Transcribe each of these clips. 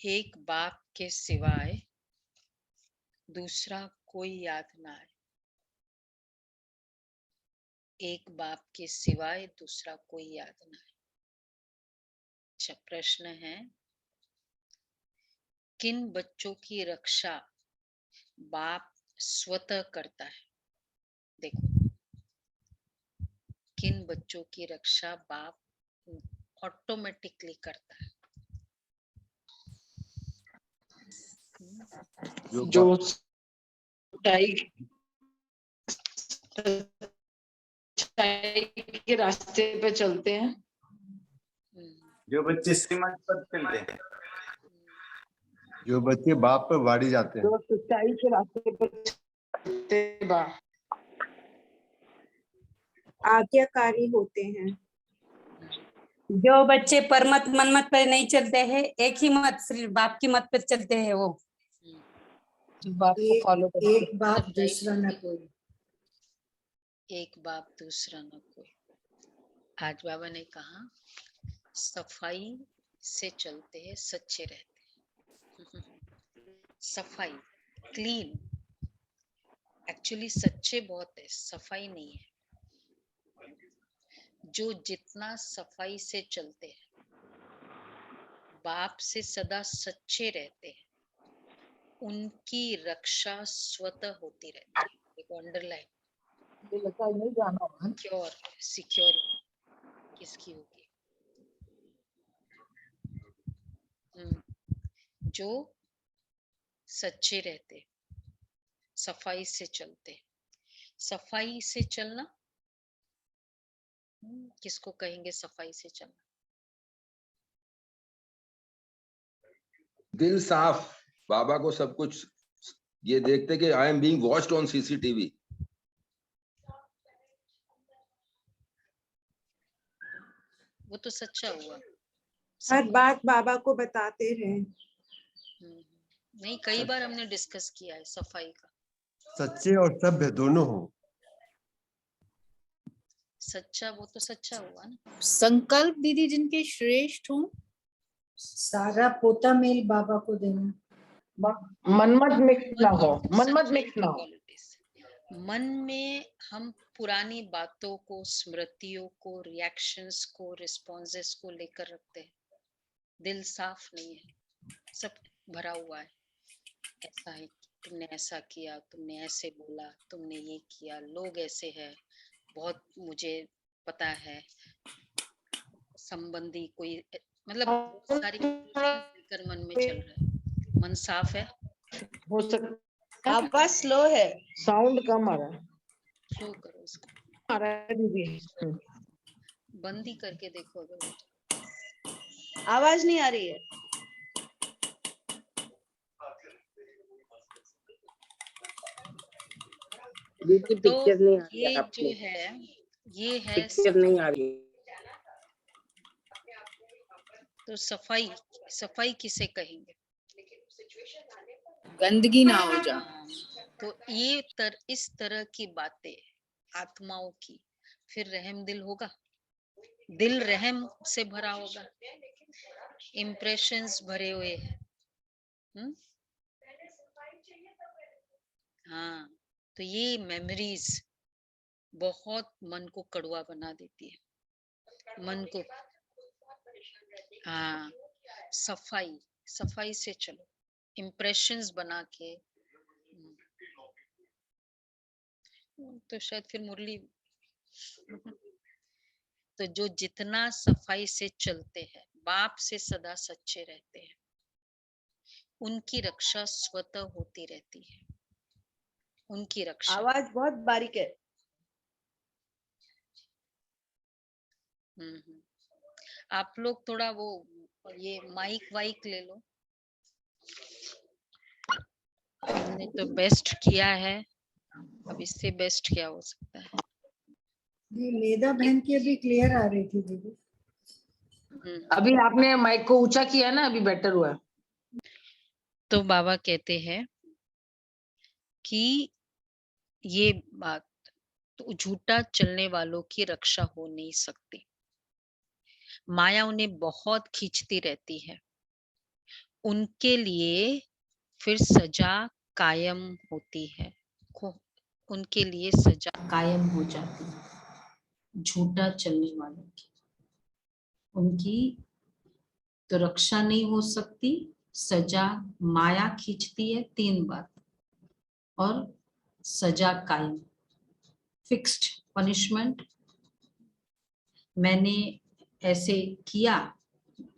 एक बाप के सिवाय दूसरा कोई याद ना आए। एक बाप के सिवाय दूसरा कोई याद ना आए। अच्छा, प्रश्न है, किन बच्चों की रक्षा बाप स्वतः करता है? देखो, किन बच्चों की रक्षा बाप ऑटोमेटिकली करता है? जो सच्चाई के रास्ते पे चलते हैं, जो बच्चे श्रीमत पर चलते हैं, जो बच्चे बाप पर वाड़ी जाते हैं, जो सच्चाई के रास्ते पे चलते हैं, आज्ञाकारी होते हैं। जो बच्चे परमत मनमत पर नहीं चलते हैं, एक ही मत, सिर्फ बाप की मत पर चलते हैं, वो बाप को फॉलो करते हैं। एक बाप दूसरा न कोई। एक बाप दूसरा न कोई। आज बाबा ने कहा सफाई से चलते हैं, सच्चे रहते हैं। सफाई, क्लीन। एक्चुअली सच्चे बहुत है, सफाई नहीं है। जो जितना सफाई से चलते हैं, बाप से सदा सच्चे रहते हैं, उनकी रक्षा स्वतः होती रहती है। एक अंडरलाइन, सिक्योर, सिक्योर किसकी होगी? जो सच्चे रहते, सफाई से चलते। सफाई से चलना किसको कहेंगे? सफाई से चलना, दिल साफ, बाबा को सब कुछ ये देखते कि I am being watched on CCTV. वो तो सच्चा हुआ। हर बात बाबा को बताते रहे। नहीं, कई बार हमने डिस्कस किया है सफाई का। सच्चे और सभ्य दोनों हो। सच्चा, वो तो सच्चा हुआ ना। संकल्प दीदी जिनके श्रेष्ठ हो, सारा पोता मेल बाबा को देना। मनमत मिक्स ना हो, मनमत मिक्स ना हो। मन में हम पुरानी बातों को, स्मृतियों को, रिएक्शंस को, रिस्पॉन्सेस को लेकर रखते हैं। दिल साफ नहीं है, सब भरा हुआ है। ऐसा है, तुमने ऐसा किया, तुमने ऐसे बोला, तुमने ये किया, लोग ऐसे हैं, बहुत मुझे पता है, संबंधी कोई, मतलब सारी लेकर मन में चल रहा है। मन साफ है? हो सकता आवाज स्लो है, साउंड कम आ रहा है। स्लो करो उसको, आ रहा है दीदी। बंद ही करके देखो अगर। आवाज नहीं आ रही है। तो ये जो है, ये है पिक्चर नहीं आ रही। तो सफाई, सफाई किसे कहेंगे? गंदगी ना हो जा। तो ये इस तरह की बातें आत्माओं की, फिर रहम दिल होगा, दिल रहम से भरा होगा, इम्प्रेशंस भरे हुए हैं। हाँ, तो ये मेमोरीज बहुत मन को कड़वा बना देती है, मन को। हाँ, सफाई, सफाई से चलो, इम्प्रेशंस बना के। तो शायद फिर मुरली। तो जो जितना सफाई से चलते हैं, बाप से सदा सच्चे रहते हैं, उनकी रक्षा स्वतः होती रहती है। उनकी रक्षा। आवाज बहुत बारीक है। आप लोग थोड़ा वो ये माइक वाइक ले लो। हमने तो बेस्ट किया है, अब इससे बेस्ट क्या हो सकता है? मेधा बहन की अभी क्लियर आ रही थी दीदी। अभी आपने माइक को ऊंचा किया ना, अभी बेटर हुआ। तो बाबा कहते हैं कि ये बात तो झूठा चलने वालों की रक्षा हो नहीं सकती। माया उन्हें बहुत खींचती रहती है, उनके लिए फिर सजा कायम होती है, उनके लिए सजा कायम हो जाती है झूठा चलने वालों की। उनकी तो रक्षा नहीं हो सकती, सजा माया खींचती है, 3 बात, और सजा कायम, फिक्स्ड पनिशमेंट। मैंने ऐसे किया,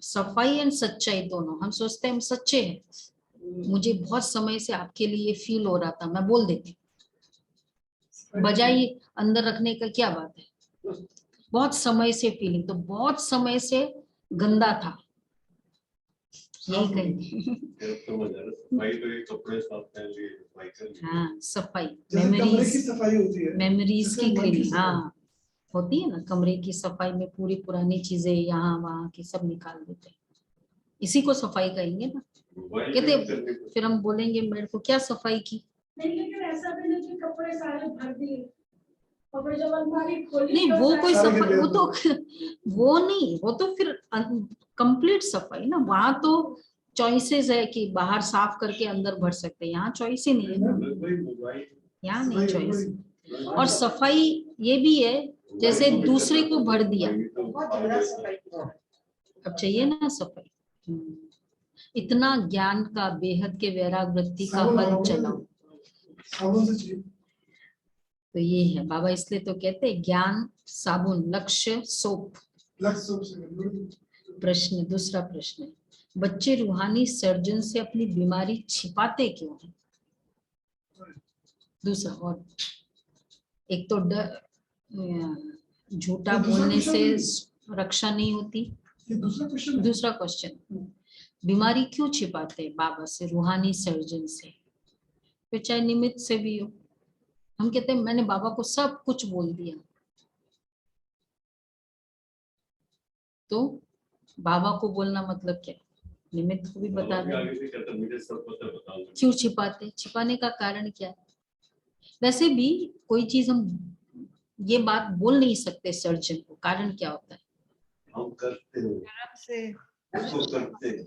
सफाई एंड सच्चाई दोनों, हम सोचते हैं हम सच्चे हैं, मुझे बहुत समय से आपके लिए फील हो रहा था, मैं बोल देती, बजाय अंदर रखने का क्या बात है, बहुत समय से फीलिंग, तो बहुत समय से गंदा था, यही कहीं हाँ सफाई, मेमोरीज की क्लीनिंग, हाँ होती है ना, कमरे की सफाई में पूरी पुरानी चीजें यहाँ वहाँ की सब निकाल देते हैं, इसी को सफाई कहेंगे ना। कहते फिर हम बोलेंगे मेरे को क्या सफाई की, लेकिन ऐसा भी नहीं कि कपड़े सारे भर दिए, कपड़े जब अलमारी खोली नहीं तो वो सारे कोई सफाई, वो तो वो नहीं, वो तो फिर कंप्लीट सफाई ना, वहां तो चॉइसेस है कि बाहर साफ करके अंदर भर सकते हैं, यहाँ चॉइस ही नहीं है ना, यहाँ नहीं चॉइस। और सफाई ये भी है, जैसे दूसरे को भर दिया, अब चाहिए ना सफाई। इतना ज्ञान का बेहद के वैराग वृत्ति का हल चलाओ, तो ये है बाबा, इसलिए तो कहते हैं ज्ञान साबुन, लक्ष्य सोप। प्रश्न, दूसरा प्रश्न, बच्चे रूहानी सर्जन से अपनी बीमारी छिपाते क्यों हैं? दूसरा, और एक तो डर, झूठा बोलने से रक्षा नहीं होती, दूसरा क्वेश्चन, बीमारी क्यों छिपाते हैं बाबा से, रूहानी सर्जन से, फिर चाहे निमित्त से भी हो। हम कहते हैं मैंने बाबा को सब कुछ बोल दिया, तो बाबा को बोलना मतलब क्या, निमित्त को भी बता दें, क्यों छिपाते, छिपाने का कारण क्या है? वैसे भी कोई चीज हम ये बात बोल नहीं सकते सर्जन को, कारण क्या होता है, हम करते हैं, उसको करते हैं।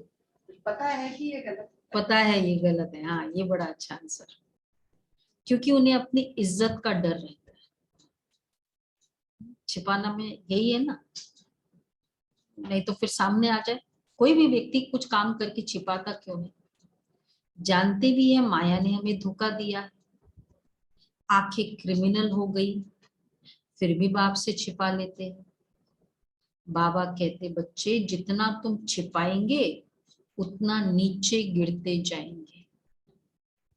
पता है कि ये गलत, पता है ये गलत है, हाँ ये बड़ा अच्छा आंसर, क्योंकि उन्हें अपनी इज्जत का डर रहता है, छिपाना में यही है ना, नहीं तो फिर सामने आ जाए। कोई भी व्यक्ति कुछ काम करके छिपाता क्यों है, जानते भी है माया ने हमें धोखा दिया, आंखें क्रिमिनल हो गई, फिर भी बाप से छिपा लेते। बाबा कहते बच्चे जितना तुम छिपाएंगे उतना नीचे गिरते जाएंगे।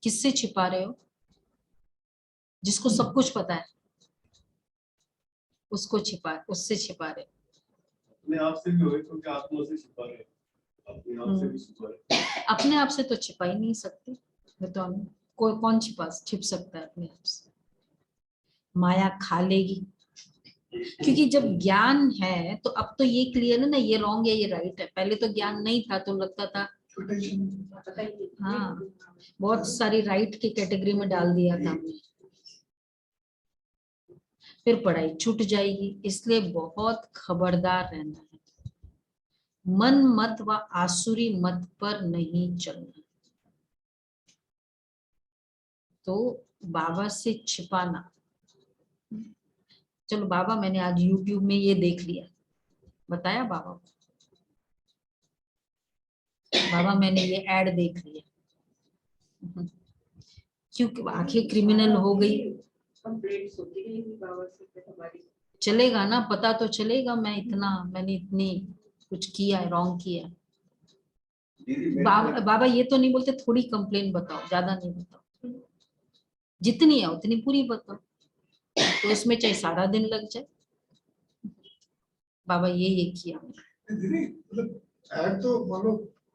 किससे छिपा रहे हो, जिसको सब कुछ पता है उसको छिपा, उससे छिपा रहे हो, अपने आप से भी होए, क्योंकि आत्मा से छिपा रहे, अपने आप से भी छिपा रहे। अपने आप से तो छिपा ही नहीं सकते, तो हम कोई कौन छिप सकता है अपने आप से, माया खा लेगी, क्योंकि जब ज्ञान है तो अब तो ये क्लियर है ना, ये रॉन्ग है ये राइट है, पहले तो ज्ञान नहीं था तो लगता था, हाँ बहुत सारी राइट की कैटेगरी में डाल दिया था हमने, फिर पढ़ाई छूट जाएगी, इसलिए बहुत खबरदार रहना है, मन मत व आसुरी मत पर नहीं चलना। तो बाबा से छिपाना, चलो बाबा मैंने आज YouTube में ये देख लिया, बताया बाबा को, बाबा मैंने ये ऐड देख लिया, क्योंकि आंखें क्रिमिनल हो गई, चलेगा ना, पता तो चलेगा मैंने इतनी कुछ किया है, रॉन्ग किया है। बाबा ये तो नहीं बोलते थोड़ी कंप्लेन बताओ, ज्यादा नहीं बताओ, जितनी है उतनी पूरी बताओ, तो इसमें चाहे सारा दिन लग जाए। बाबा ये किया मतलब ऐड तो मानो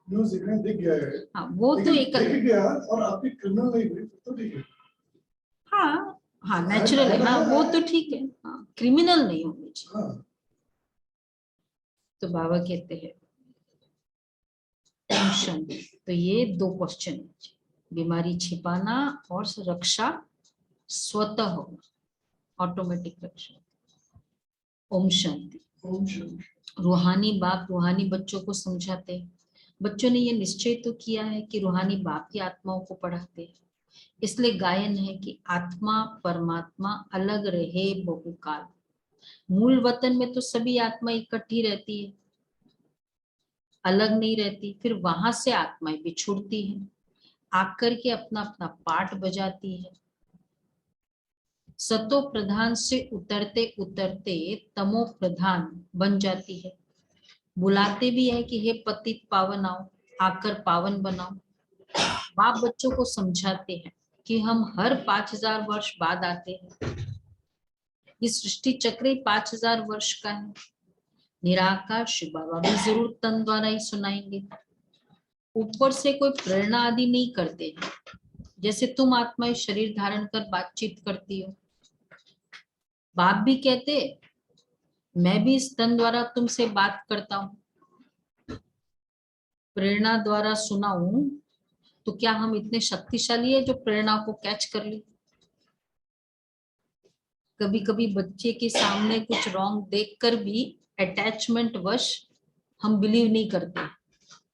न्यूज़ देखने दिख गया है, हाँ वो तो एक दिख गया और आपकी क्रिमिनल नहीं हुई तो ठीक है, हाँ हाँ नेचुरल है, हाँ वो तो ठीक है, हाँ क्रिमिनल नहीं होनी चाहिए। हाँ। तो बाबा कहते हैं टेंशन, तो ये 2 क्वेश्चन है, बीमारी छिपाना और रक्षा स्वतः होना, ऑटोमेटिक रक्षा। ओम शांति। रूहानी बाप रूहानी बच्चों को समझाते बच्चों ने ये निश्चय तो किया है कि रूहानी बाप की आत्माओं को पढ़ाते हैं, इसलिए गायन है कि आत्मा परमात्मा अलग रहे बहुकाल। मूल वतन में तो सभी आत्मा इकट्ठी रहती है, अलग नहीं रहती। फिर वहां से आत्माएं बिछुड़ती हैं, आकर के अपना अपना पाठ बजाती है। सतो प्रधान से उतरते उतरते तमो प्रधान बन जाती है। बुलाते भी है कि हे पतित पावन आओ, आकर पावन बनाओ। बाप बच्चों को समझाते हैं कि हम हर 5000 वर्ष बाद आते हैं। ये सृष्टि चक्र 5000 वर्ष का है। निराकार शिव बाबा भी जरूर तन द्वारा ही सुनाएंगे। ऊपर से कोई प्रेरणा आदि नहीं करते हैं, जैसे तुम आत्माएं शरीर धारण कर बातचीत करती हो। बाप भी कहते मैं भी इस तन द्वारा तुमसे बात करता हूँ, प्रेरणा द्वारा सुनाऊं, तो क्या हम इतने शक्तिशाली है जो प्रेरणा को कैच कर ली? कभी कभी बच्चे के सामने कुछ रॉन्ग देखकर भी अटैचमेंट वश हम बिलीव नहीं करते।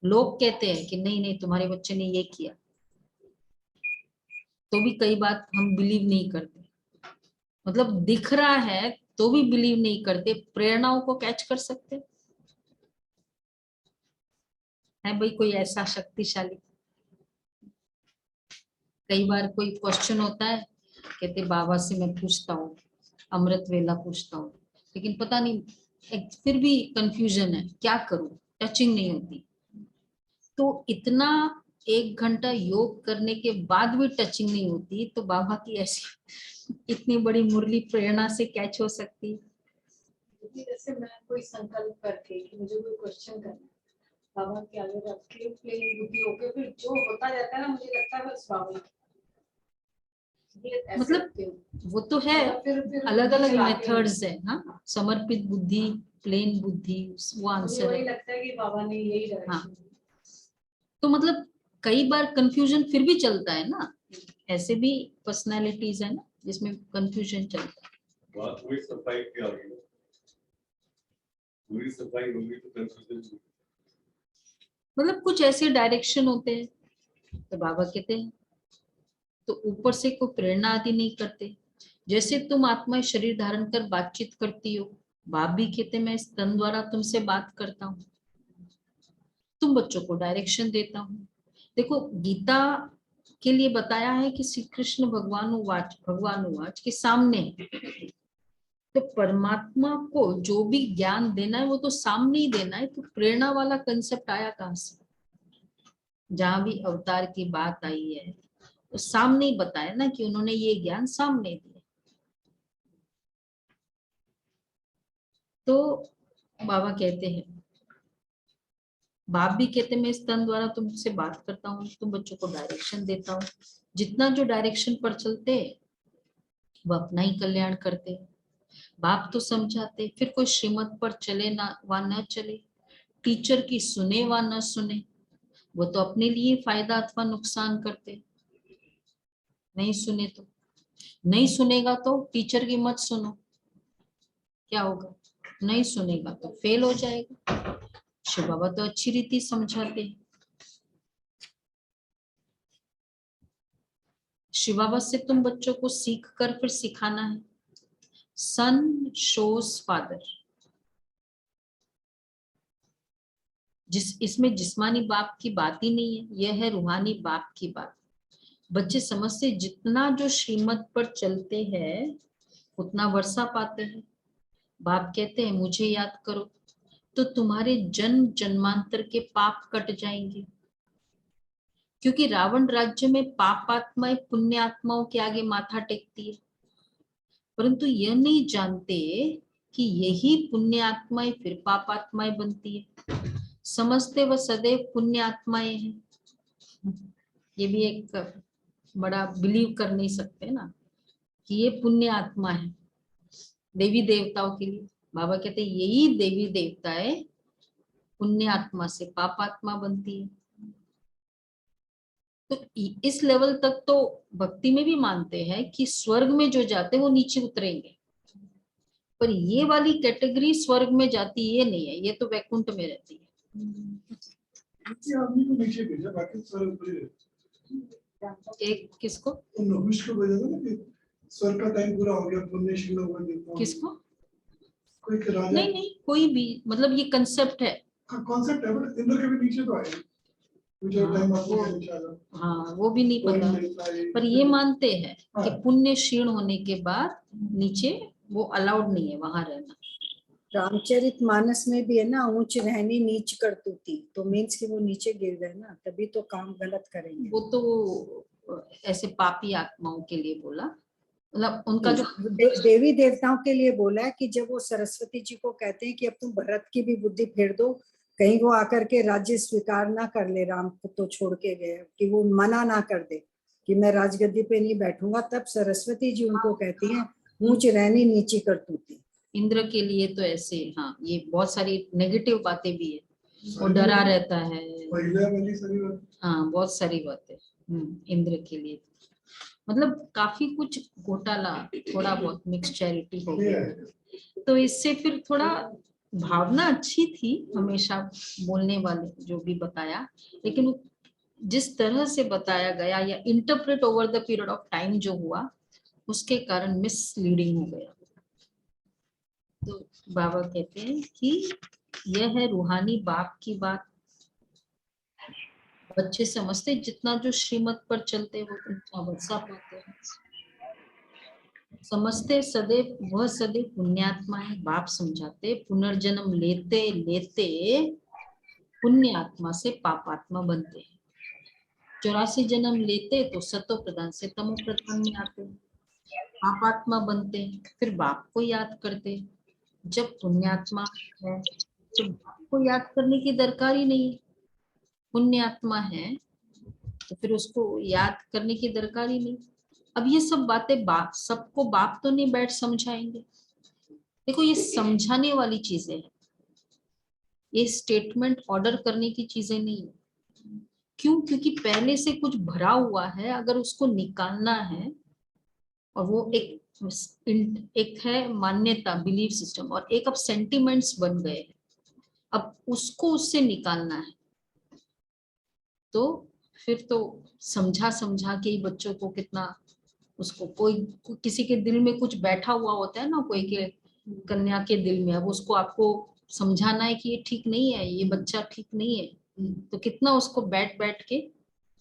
लोग कहते हैं कि नहीं नहीं तुम्हारे बच्चे ने ये किया, तो भी कई बात हम बिलीव नहीं करते। मतलब दिख रहा है तो भी बिलीव नहीं करते। प्रेरणाओं को कैच कर सकते है भाई कोई ऐसा शक्तिशाली? कई बार कोई क्वेश्चन होता है, कहते बाबा से मैं पूछता हूँ, अमृत वेला पूछता हूँ, लेकिन पता नहीं फिर भी कंफ्यूजन है, क्या करूं, टचिंग नहीं होती। तो इतना 1 घंटा योग करने के बाद भी टचिंग नहीं होती, तो बाबा की ऐसी इतनी बड़ी मुरली प्रेरणा से कैच हो सकती है? जैसे मैं कोई संकल्प करके कि मुझे कोई क्वेश्चन करना है, बाबा के आगे रख के प्लेन बुद्धि होके फिर जो होता रहता है ना, मुझे लगता है बस बाबा मतलब वो तो है, अलग अलग मेथड्स है। हाँ, समर्पित बुद्धि, प्लेन बुद्धि, वो आंसर है। लगता है कि बाबा ने यही डायरेक्शन। हाँ, तो मतलब कई बार कंफ्यूजन फिर भी चलता है ना। ऐसे भी पर्सनालिटीज है ना जिसमें कंफ्यूजन चलता है। बात हुई सफाई की आ गई, पूरी सफाई होगी तो कंफ्यूजन। मतलब कुछ ऐसे डायरेक्शन होते हैं, तो बाबा कहते हैं तो ऊपर से कोई प्रेरणा आदि नहीं करते। जैसे तुम आत्मा शरीर धारण कर बातचीत करती हो, बाप भी कहते मैं इस तन द्वारा तुमसे बात करता हूँ, तुम बच्चों को डायरेक्शन देता हूँ। देखो गीता के लिए बताया है कि श्री कृष्ण भगवान उवाच के सामने, तो परमात्मा को जो भी ज्ञान देना है वो तो सामने ही देना है। तो प्रेरणा वाला कंसेप्ट आया कहाँ से? जहां भी अवतार की बात आई है तो सामने ही बताया ना कि उन्होंने ये ज्ञान सामने दिया। तो बाबा कहते हैं, बाप भी कहते मैं इस तन द्वारा तुमसे बात करता हूँ, तुम बच्चों को डायरेक्शन देता हूँ। जितना जो डायरेक्शन पर चलते वो अपना ही कल्याण करते। बाप तो समझाते, फिर कोई श्रीमत पर चले ना व न चले, टीचर की सुने व न सुने, वो तो अपने लिए फायदा अथवा नुकसान करते। नहीं सुने तो नहीं सुनेगा, तो टीचर की मत सुनो, क्या होगा? नहीं सुनेगा तो फेल हो जाएगा। शिव बाबा तो अच्छी रीति समझाते हैं। शिव बाबा से तुम बच्चों को सीख कर फिर सिखाना है। सन शोज फादर, इसमें जिस्मानी बाप की बात ही नहीं है, यह है रूहानी बाप की बात। बच्चे समझते जितना जो श्रीमत पर चलते हैं उतना वर्षा पाते हैं। बाप कहते हैं मुझे याद करो तो तुम्हारे जन्म जन्मांतर के पाप कट जाएंगे, क्योंकि रावण राज्य में पाप आत्माएं पुण्य आत्माओं के आगे माथा टेकती है, परंतु यह नहीं जानते कि यही पुण्य आत्माएं फिर पाप आत्माएं बनती है। समझते वह सदैव पुण्य आत्माएं हैं। ये भी एक बड़ा बिलीव कर नहीं सकते ना कि ये पुण्य आत्मा है। देवी देवताओं के लिए बाबा कहते यही देवी देवताएं पुण्य आत्मा से पाप आत्मा बनती है। तो इस लेवल तक तो भक्ति में भी मानते हैं कि स्वर्ग में जो जाते हैं वो नीचे उतरेंगे, पर ये वाली कैटेगरी स्वर्ग में जाती ये नहीं है, ये तो वैकुंठ में रहती है। किसी आदमी को नीचे भेजा, बाकी सर ऊपर ही रहते। एक किसको तो नहुष को भेजा था ना कि सर का टाइम पूरा हो गया, पुण्य शील हो गया। किसको? कोई के राजा। नहीं, कोई भी, मतलब ये कंसेप्ट है। कॉन्सेप्ट है, बट इंद्र के भी नीचे तो आए मुझे टाइम आपको नीचे आ जाता। हाँ, वो भी नहीं पता, पर ये मानते हैं कि पुण्य क्षीण होने के बाद नीचे वो अलाउड नहीं है वहां रहना। रामचरित मानस में भी है ना, ऊंच रहनी नीच करतूती, तो मीन्स कि वो नीचे गिर गए ना, तभी तो काम गलत करेंगे। वो तो ऐसे पापी आत्माओं के लिए बोला, मतलब उनका जो देवी देवताओं के लिए बोला है कि जब वो सरस्वती जी को कहते हैं कि अब तुम भरत की भी बुद्धि फेर दो, कहीं वो आकर के राज्य स्वीकार ना कर ले, राम को तो छोड़ के गए, कि वो मना ना कर दे कि मैं राजगद्दी पे नहीं बैठूंगा, तब सरस्वती जी उनको कहती हैं ऊंच रहनी नीची करतूती। इंद्र के लिए तो ऐसे, हाँ, ये बहुत सारी नेगेटिव बातें भी है, वो डरा रहता है, हाँ, बहुत सारी बातें इंद्र के लिए, मतलब काफी कुछ घोटाला, थोड़ा बहुत मिक्स चैरिटी हो गया। तो इससे फिर थोड़ा भावना अच्छी थी हमेशा बोलने वाले जो भी बताया, लेकिन जिस तरह से बताया गया या interpret over the period of time जो हुआ, उसके कारण मिसलीडिंग हो गया। तो बाबा कहते हैं कि यह है रूहानी बाप की बात। बच्चे समझते जितना जो श्रीमत पर चलते वो उतना वर्षा पाते हैं। समझते सदैव वह सदैव पुण्यात्मा है। बाप समझाते पुनर्जन्म लेते लेते पुण्य आत्मा से पापात्मा बनते हैं। 84 जन्म लेते तो सतो प्रधान से तमो प्रधान में आते हैं, पापात्मा बनते हैं, फिर बाप को याद करते। जब पुण्यात्मा है तो बाप को याद करने की दरकार ही नहीं है। पुण्यात्मा है तो फिर उसको याद करने की दरकार ही नहीं। अब ये सब बातें बाप, सबको बाप तो नहीं बैठ समझाएंगे। देखो, ये समझाने वाली चीजें हैं, ये स्टेटमेंट ऑर्डर करने की चीजें नहीं है। क्यों? क्योंकि पहले से कुछ भरा हुआ है, अगर उसको निकालना है, और वो एक है मान्यता, बिलीफ सिस्टम, और एक अब सेंटिमेंट्स बन गए हैं, अब उसको उससे निकालना है। तो फिर तो समझा समझा के ही बच्चों को कितना, उसको कोई किसी के दिल में कुछ बैठा हुआ होता है ना, कोई के कन्या के दिल में, अब उसको आपको समझाना है कि ये ठीक नहीं है, ये बच्चा ठीक नहीं है, तो कितना उसको बैठ बैठ के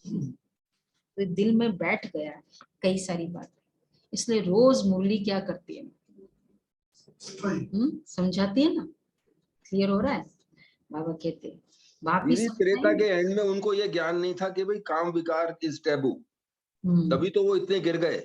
तो दिल में बैठ गया कई सारी बात। इसलिए रोज मुरली क्या करती है, समझाती है ना। क्लियर हो रहा है? बाबा कहते हैं बाप ही त्रेता के एंड में उनको ये ज्ञान नहीं था कि भाई काम विकार इज टैबू, तभी तो वो इतने गिर गए।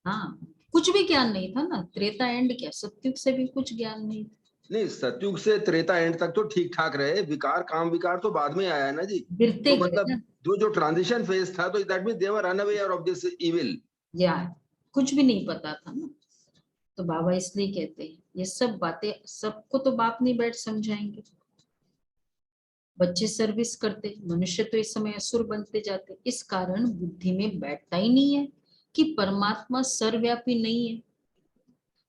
हाँ, कुछ भी ज्ञान नहीं था ना। त्रेता एंड क्या, सत्युग से भी कुछ ज्ञान नहीं था। नहीं, सतयुग से त्रेता एंड तक तो ठीक ठाक रहे, विकार काम विकार तो बाद में आया है ना जी। गिरते तो मतलब जो ट्रांजिशन फेज था, तो that means they were unaware of this evil. या कुछ भी नहीं पता था ना। तो बाबा इसलिए कहते हैं ये सब बातें सबको तो बाप नहीं बैठ समझाएंगे। बच्चे सर्विस करते, मनुष्य तो इस समय असुर बनते जाते। इस कारण बुद्धि में बैठता ही नहीं है कि परमात्मा सर्वव्यापी नहीं है।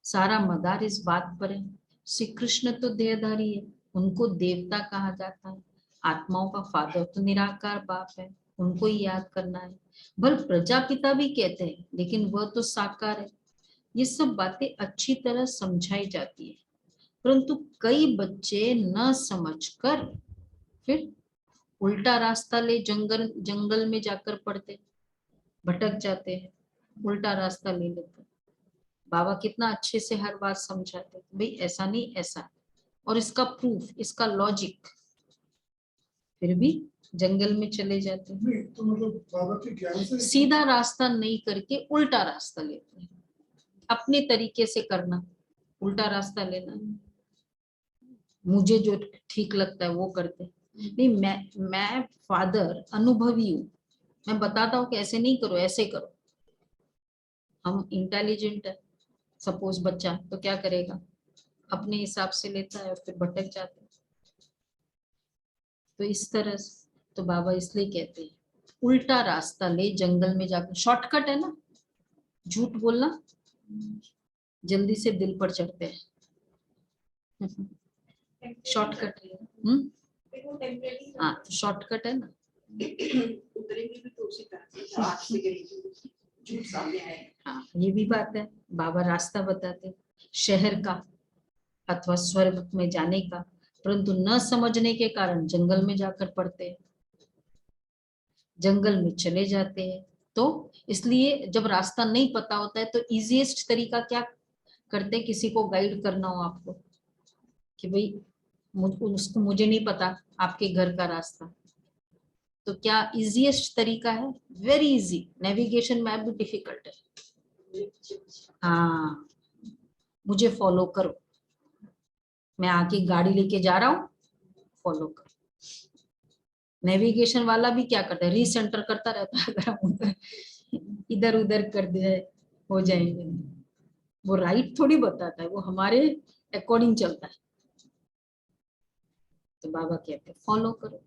सारा मदार इस बात पर है। श्री कृष्ण तो देहधारी है, उनको देवता कहा जाता है। आत्माओं का फादर तो निराकार बाप है, उनको ही याद करना है। भल प्रजापिता भी कहते हैं, लेकिन वह तो साकार है। ये सब बातें अच्छी तरह समझाई जाती है, परंतु कई बच्चे न समझकर फिर उल्टा रास्ता ले जंगल में जाकर पड़ते, भटक जाते हैं, उल्टा रास्ता ले लेते। बाबा कितना अच्छे से हर बात समझाते, भाई ऐसा नहीं ऐसा, और इसका प्रूफ, इसका लॉजिक, फिर भी जंगल में चले जाते हैं। तो मतलब बाबा के ज्ञान से सीधा रास्ता नहीं करके उल्टा रास्ता लेते हैं, अपने तरीके से करना, उल्टा रास्ता लेना, मुझे जो ठीक लगता है वो करते। नहीं, मैं फादर अनुभवी हूँ, मैं बताता हूँ कि ऐसे नहीं करो, ऐसे करो। हम इंटेलिजेंट है, सपोज बच्चा तो क्या करेगा, अपने हिसाब से लेता है और फिर भटक जाता है। तो इस तरह से तो बाबा इसलिए कहते हैं उल्टा रास्ता ले, जंगल में जाकर। शॉर्टकट है ना, झूठ बोलना जल्दी से दिल पर चढ़ते हैं। शॉर्टकट है। वो टेम्परेरी हाँ तो शॉर्टकट है ना। उतरेंगे भी तो उसी तरह से आग से गिरेंगे, झूठ सामने आएगा। हाँ ये भी बात है, बाबा रास्ता बताते शहर का अथवा स्वर्ग में जाने का, परंतु न समझने के कारण जंगल में जाकर पड़ते हैं, जंगल में चले जाते हैं। तो इसलिए जब रास्ता नहीं पता होता है तो इजीएस्ट तरीका क्या करते हैं, किसी को गाइड करना हो आपको कि भाई उसको मुझे नहीं पता आपके घर का रास्ता, तो क्या इजीएस्ट तरीका है, वेरी इजी, नेविगेशन मैप भी डिफिकल्ट है। हाँ मुझे फॉलो करो, मैं आके गाड़ी लेके जा रहा हूँ, फॉलो करो। नेविगेशन वाला भी क्या करता है, रीसेंटर करता रहता है, अगर हम इधर उधर कर दे हो जाएंगे, वो राइट थोड़ी बताता है, वो हमारे अकॉर्डिंग चलता है। तो बाबा कहते हैं फॉलो करो।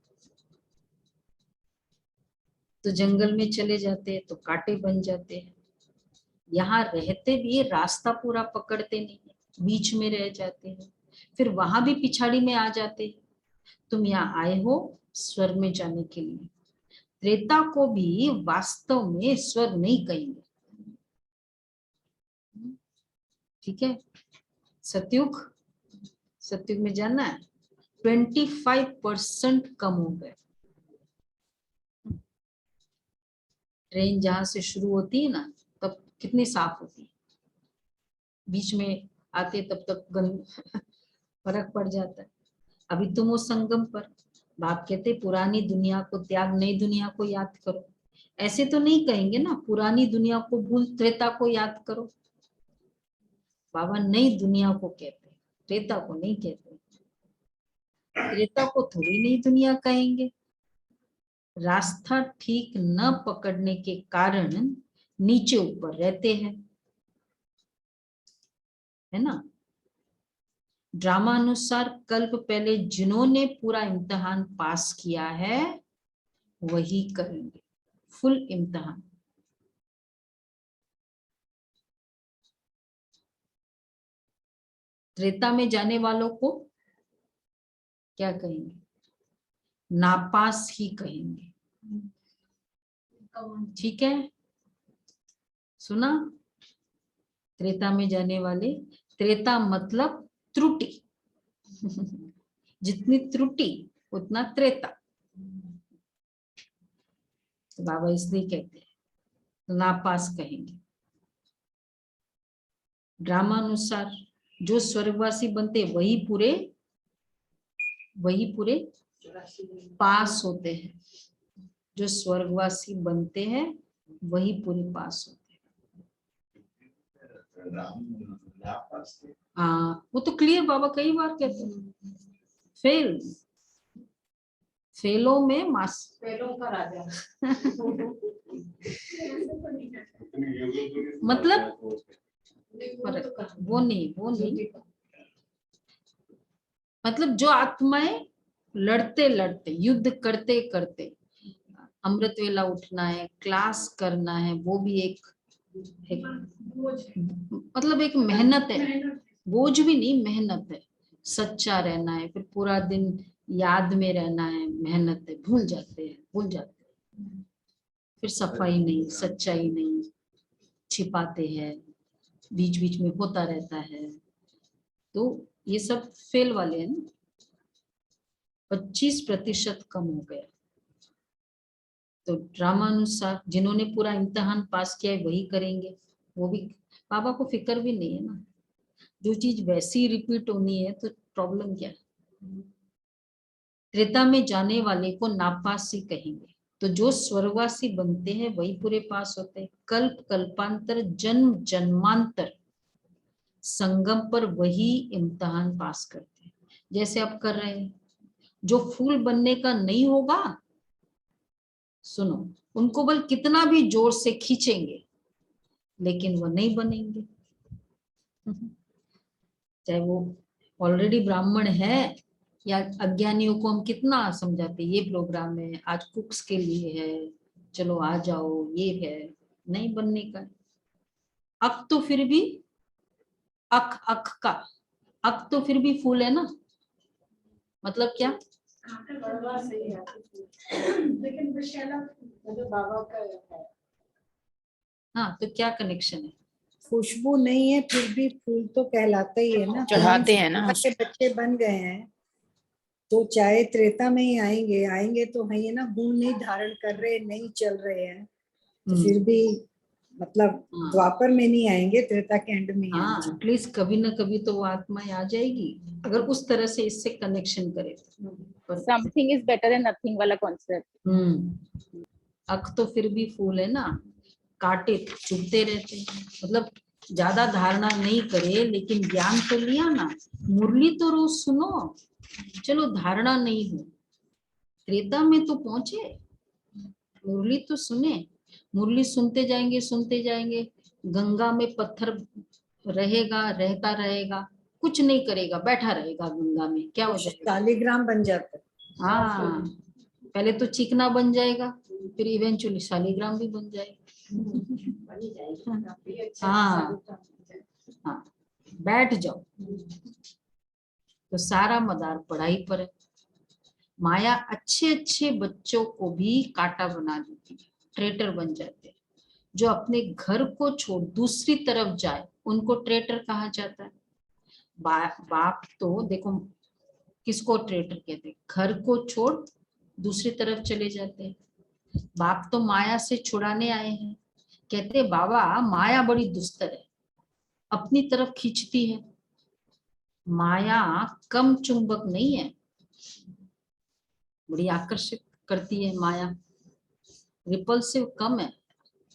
तो जंगल में चले जाते हैं तो कांटे बन जाते हैं, यहाँ रहते भी रास्ता पूरा पकड़ते नहीं है, बीच में रह जाते हैं, फिर वहां भी पिछाड़ी में आ जाते हैं। तुम यहाँ आए हो स्वर्ग में जाने के लिए, त्रेता को भी वास्तव में स्वर्ग नहीं कहेंगे, ठीक है। सतयुग, सतयुग में जाना है 25% कम हो गए। ट्रेन जहां से शुरू होती है ना तब कितनी साफ होती है, बीच में आते तब तक गंद फर्क पड़ जाता है। अभी तुम उस संगम पर, बाप कहते पुरानी दुनिया को त्याग नई दुनिया को याद करो, ऐसे तो नहीं कहेंगे ना पुरानी दुनिया को भूल त्रेता को याद करो। बाबा नई दुनिया को कहते, त्रेता को नहीं कहते। त्रेता को थोड़ी नई दुनिया कहेंगे, रास्ता ठीक न पकड़ने के कारण नीचे ऊपर रहते हैं, है ना। ड्रामा अनुसार कल्प पहले जिन्होंने पूरा इम्तिहान पास किया है वही करेंगे फुल इम्तिहान। त्रेता में जाने वालों को क्या कहेंगे, नापास ही कहेंगे, ठीक है। सुना, त्रेता में जाने वाले, त्रेता मतलब त्रुटि जितनी त्रुटि उतना त्रेता, तो बाबा इसलिए कहते हैं नापास कहेंगे। ड्रामा अनुसार जो स्वर्गवासी बनते वही पूरे पास होते हैं, जो स्वर्गवासी बनते हैं वही पूरे पास होते हैं। हाँ वो तो क्लियर बाबा कई बार कहते हैं। फेल, फेलों में मास, फेलों का राजा मतलब वो नहीं मतलब जो आत्माएं लड़ते लड़ते युद्ध करते करते अमृत वेला उठना है, क्लास करना है, वो भी एक मतलब एक मेहनत है, बोझ भी नहीं मेहनत है। सच्चा रहना है, फिर पूरा दिन याद में रहना है, मेहनत है, भूल जाते हैं, फिर सफाई नहीं, सच्चाई नहीं, छिपाते हैं, बीच बीच में होता रहता है। तो ये सब फेल वाले हैं ना। 25% कम हो गया। तो ड्रामा अनुसार जिन्होंने पूरा इम्तिहान पास किया है वही करेंगे, वो भी बाबा को फिक्र भी नहीं है ना, जो चीज वैसी रिपीट होनी है तो प्रॉब्लम क्या है। त्रेता में जाने वाले को नापासी कहेंगे, तो जो स्वर्गवासी बनते हैं वही पूरे पास होते हैं। कल्प कल्पांतर जन्म जन्मांतर संगम पर वही इम्तिहान पास करते हैं, जैसे आप कर रहे हैं। जो फूल बनने का नहीं होगा, सुनो, उनको बल कितना भी जोर से खींचेंगे लेकिन वो नहीं बनेंगे, चाहे वो ऑलरेडी ब्राह्मण है या अज्ञानियों को हम कितना समझाते, ये प्रोग्राम है आज कुक्स के लिए है, चलो आ जाओ, ये है, नहीं बनने का। अक तो फिर भी अक तो फिर भी फूल है ना, मतलब क्या, बड़ा सही है लेकिन विशाला मतलब बाबा का है। हाँ, तो क्या कनेक्शन है? खुशबू नहीं है फिर भी फूल तो कहलाता ही है ना। चढ़ाते हैं ना। के बच्चे बन गए हैं तो चाहे त्रेता में ही आएंगे तो है ये ना, गुण नहीं धारण कर रहे, नहीं चल रहे हैं तो फिर भी मतलब हाँ। द्वापर में नहीं आएंगे, त्रेता के एंड में ही हाँ, आएंगे। एटलीस्ट कभी ना कभी तो वो आत्माएं आ जाएगी अगर उस तरह से इससे कनेक्शन करे तो। पर something is better than nothing वाला कॉन्सेप्ट। अख तो फिर भी फूल है ना, कांटे चुभते रहते हैं। मतलब ज्यादा धारणा नहीं करे लेकिन ज्ञान तो लिया ना, मुरली तो रोज सुनो, चलो धारणा नहीं हो, त्रेता में तो पहुंचे, मुरली तो सुने, मुरली सुनते जाएंगे, गंगा में पत्थर रहेगा, रहता रहेगा, कुछ नहीं करेगा, बैठा रहेगा गंगा में, क्या हो जाएगा? शालिग्राम बन जाता है। हाँ, पहले तो चिकना बन जाएगा, फिर इवेंचुअली शालिग्राम भी बन जाएगा। हाँ हाँ, बैठ जाओ। तो सारा मदार पढ़ाई पर है। माया अच्छे अच्छे बच्चों को भी कांटा बना देती है, ट्रेटर बन जाते हैं। जो अपने घर को छोड़ दूसरी तरफ जाए उनको ट्रेटर कहा जाता है। बाप तो देखो किसको ट्रेटर कहते हैं, घर को छोड़ दूसरी तरफ चले जाते हैं। बाप तो माया से छुड़ाने आए हैं, कहते बाबा माया बड़ी दुस्तर है, अपनी तरफ खींचती है। माया कम चुंबक नहीं है, बड़ी आकर्षित करती है माया, रिपल्सिव कम है,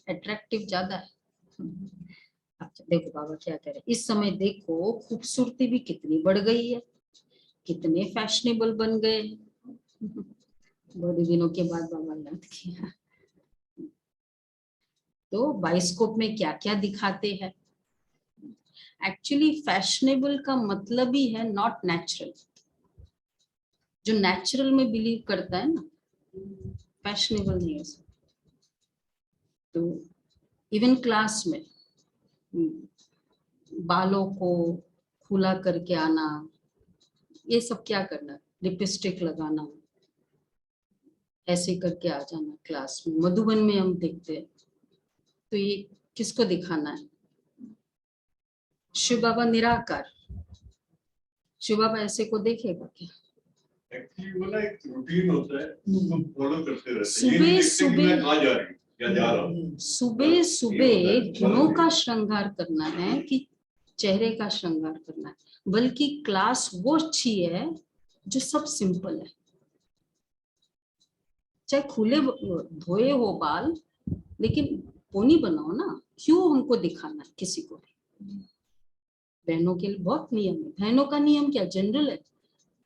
अट्रैक्टिव ज्यादा है। अच्छा देखो बाबा क्या कह रहे हैं, इस समय देखो खूबसूरती भी कितनी बढ़ गई है, कितने फैशनेबल बन गए। बड़े दिनों के बाद बाबा याद किया। तो बाइस्कोप में क्या क्या दिखाते हैं। एक्चुअली फैशनेबल का मतलब ही है नॉट नेचुरल। जो नेचुरल में बिलीव करता है ना, फैशनेबल नहीं है। तो इवन क्लास में बालों को खुला करके आना, ये सब क्या करना, लिपस्टिक लगाना, ऐसे करके आ जाना क्लास में। मधुबन में हम देखते हैं, तो ये किसको दिखाना है? शिव बाबा निराकार, शिव बाबा ऐसे को देखेगा क्या? एक्चुअली वो ना एक रूटीन होता है, उसको फॉलो करते रहते हैं। सुबह सुबह कहाँ जा रही हूँ या जा रहा हूँ। सुबह सुबह गुणों का श्रृंगार करना है कि चेहरे का श्रृंगार करना है? बल्कि क्लास वो अच्छी है जो सब सिंपल है, चाहे खुले धोए हो बाल, लेकिन पोनी बनाओ ना। क्यों हमको दिखाना है किसी को? बहनों के लिए बहुत नियम है। बहनों का नियम क्या जनरल है?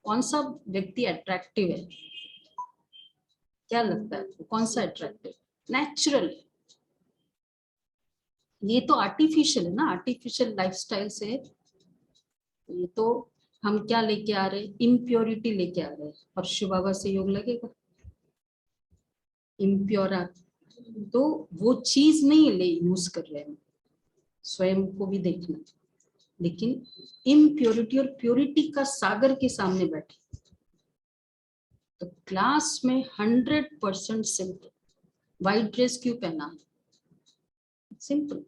कौन सा व्यक्ति अट्रैक्टिव है? क्या लगता है कौन सा अट्रैक्टिव? नेचुरल। ये तो आर्टिफिशियल है ना, आर्टिफिशियल लाइफस्टाइल से। ये तो हम क्या लेके आ रहे हैं? इम्प्योरिटी लेके आ रहे हैं। और शिव बाबा से योग लगेगा? इम्प्योर तो वो चीज नहीं ले यूज कर रहे हैं, स्वयं को भी देखना। लेकिन इम्प्योरिटी और प्योरिटी का सागर के सामने बैठे तो क्लास में 100% सिंपल। व्हाइट ड्रेस क्यों पहना है? सिंपल।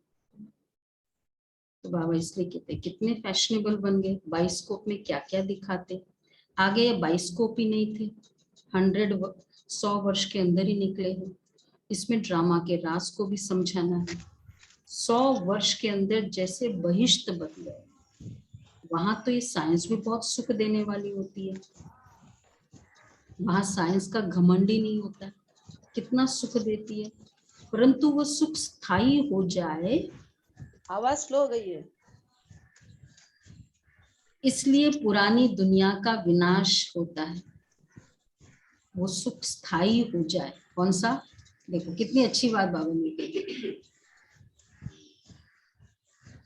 तो बाबा इसलिए कहते कितने फैशनेबल बन गए। बाइस्कोप में क्या क्या दिखाते। आगे ये बाइस्कोप ही नहीं थे, 100 वर्ष के अंदर ही निकले हैं। इसमें ड्रामा के राज को भी समझाना है। 100 वर्ष के अंदर जैसे बहिष्ठ बन गए, वहां तो ये साइंस भी बहुत सुख देने वाली होती है। वहां साइंस का घमंड ही नहीं होता, कितना सुख देती है। परंतु वो सुख स्थायी हो जाए, आवाज स्लो हो गई है। इसलिए पुरानी दुनिया का विनाश होता है। वो सुख स्थायी हो जाए। कौन सा? देखो कितनी अच्छी बात बाबा ने कही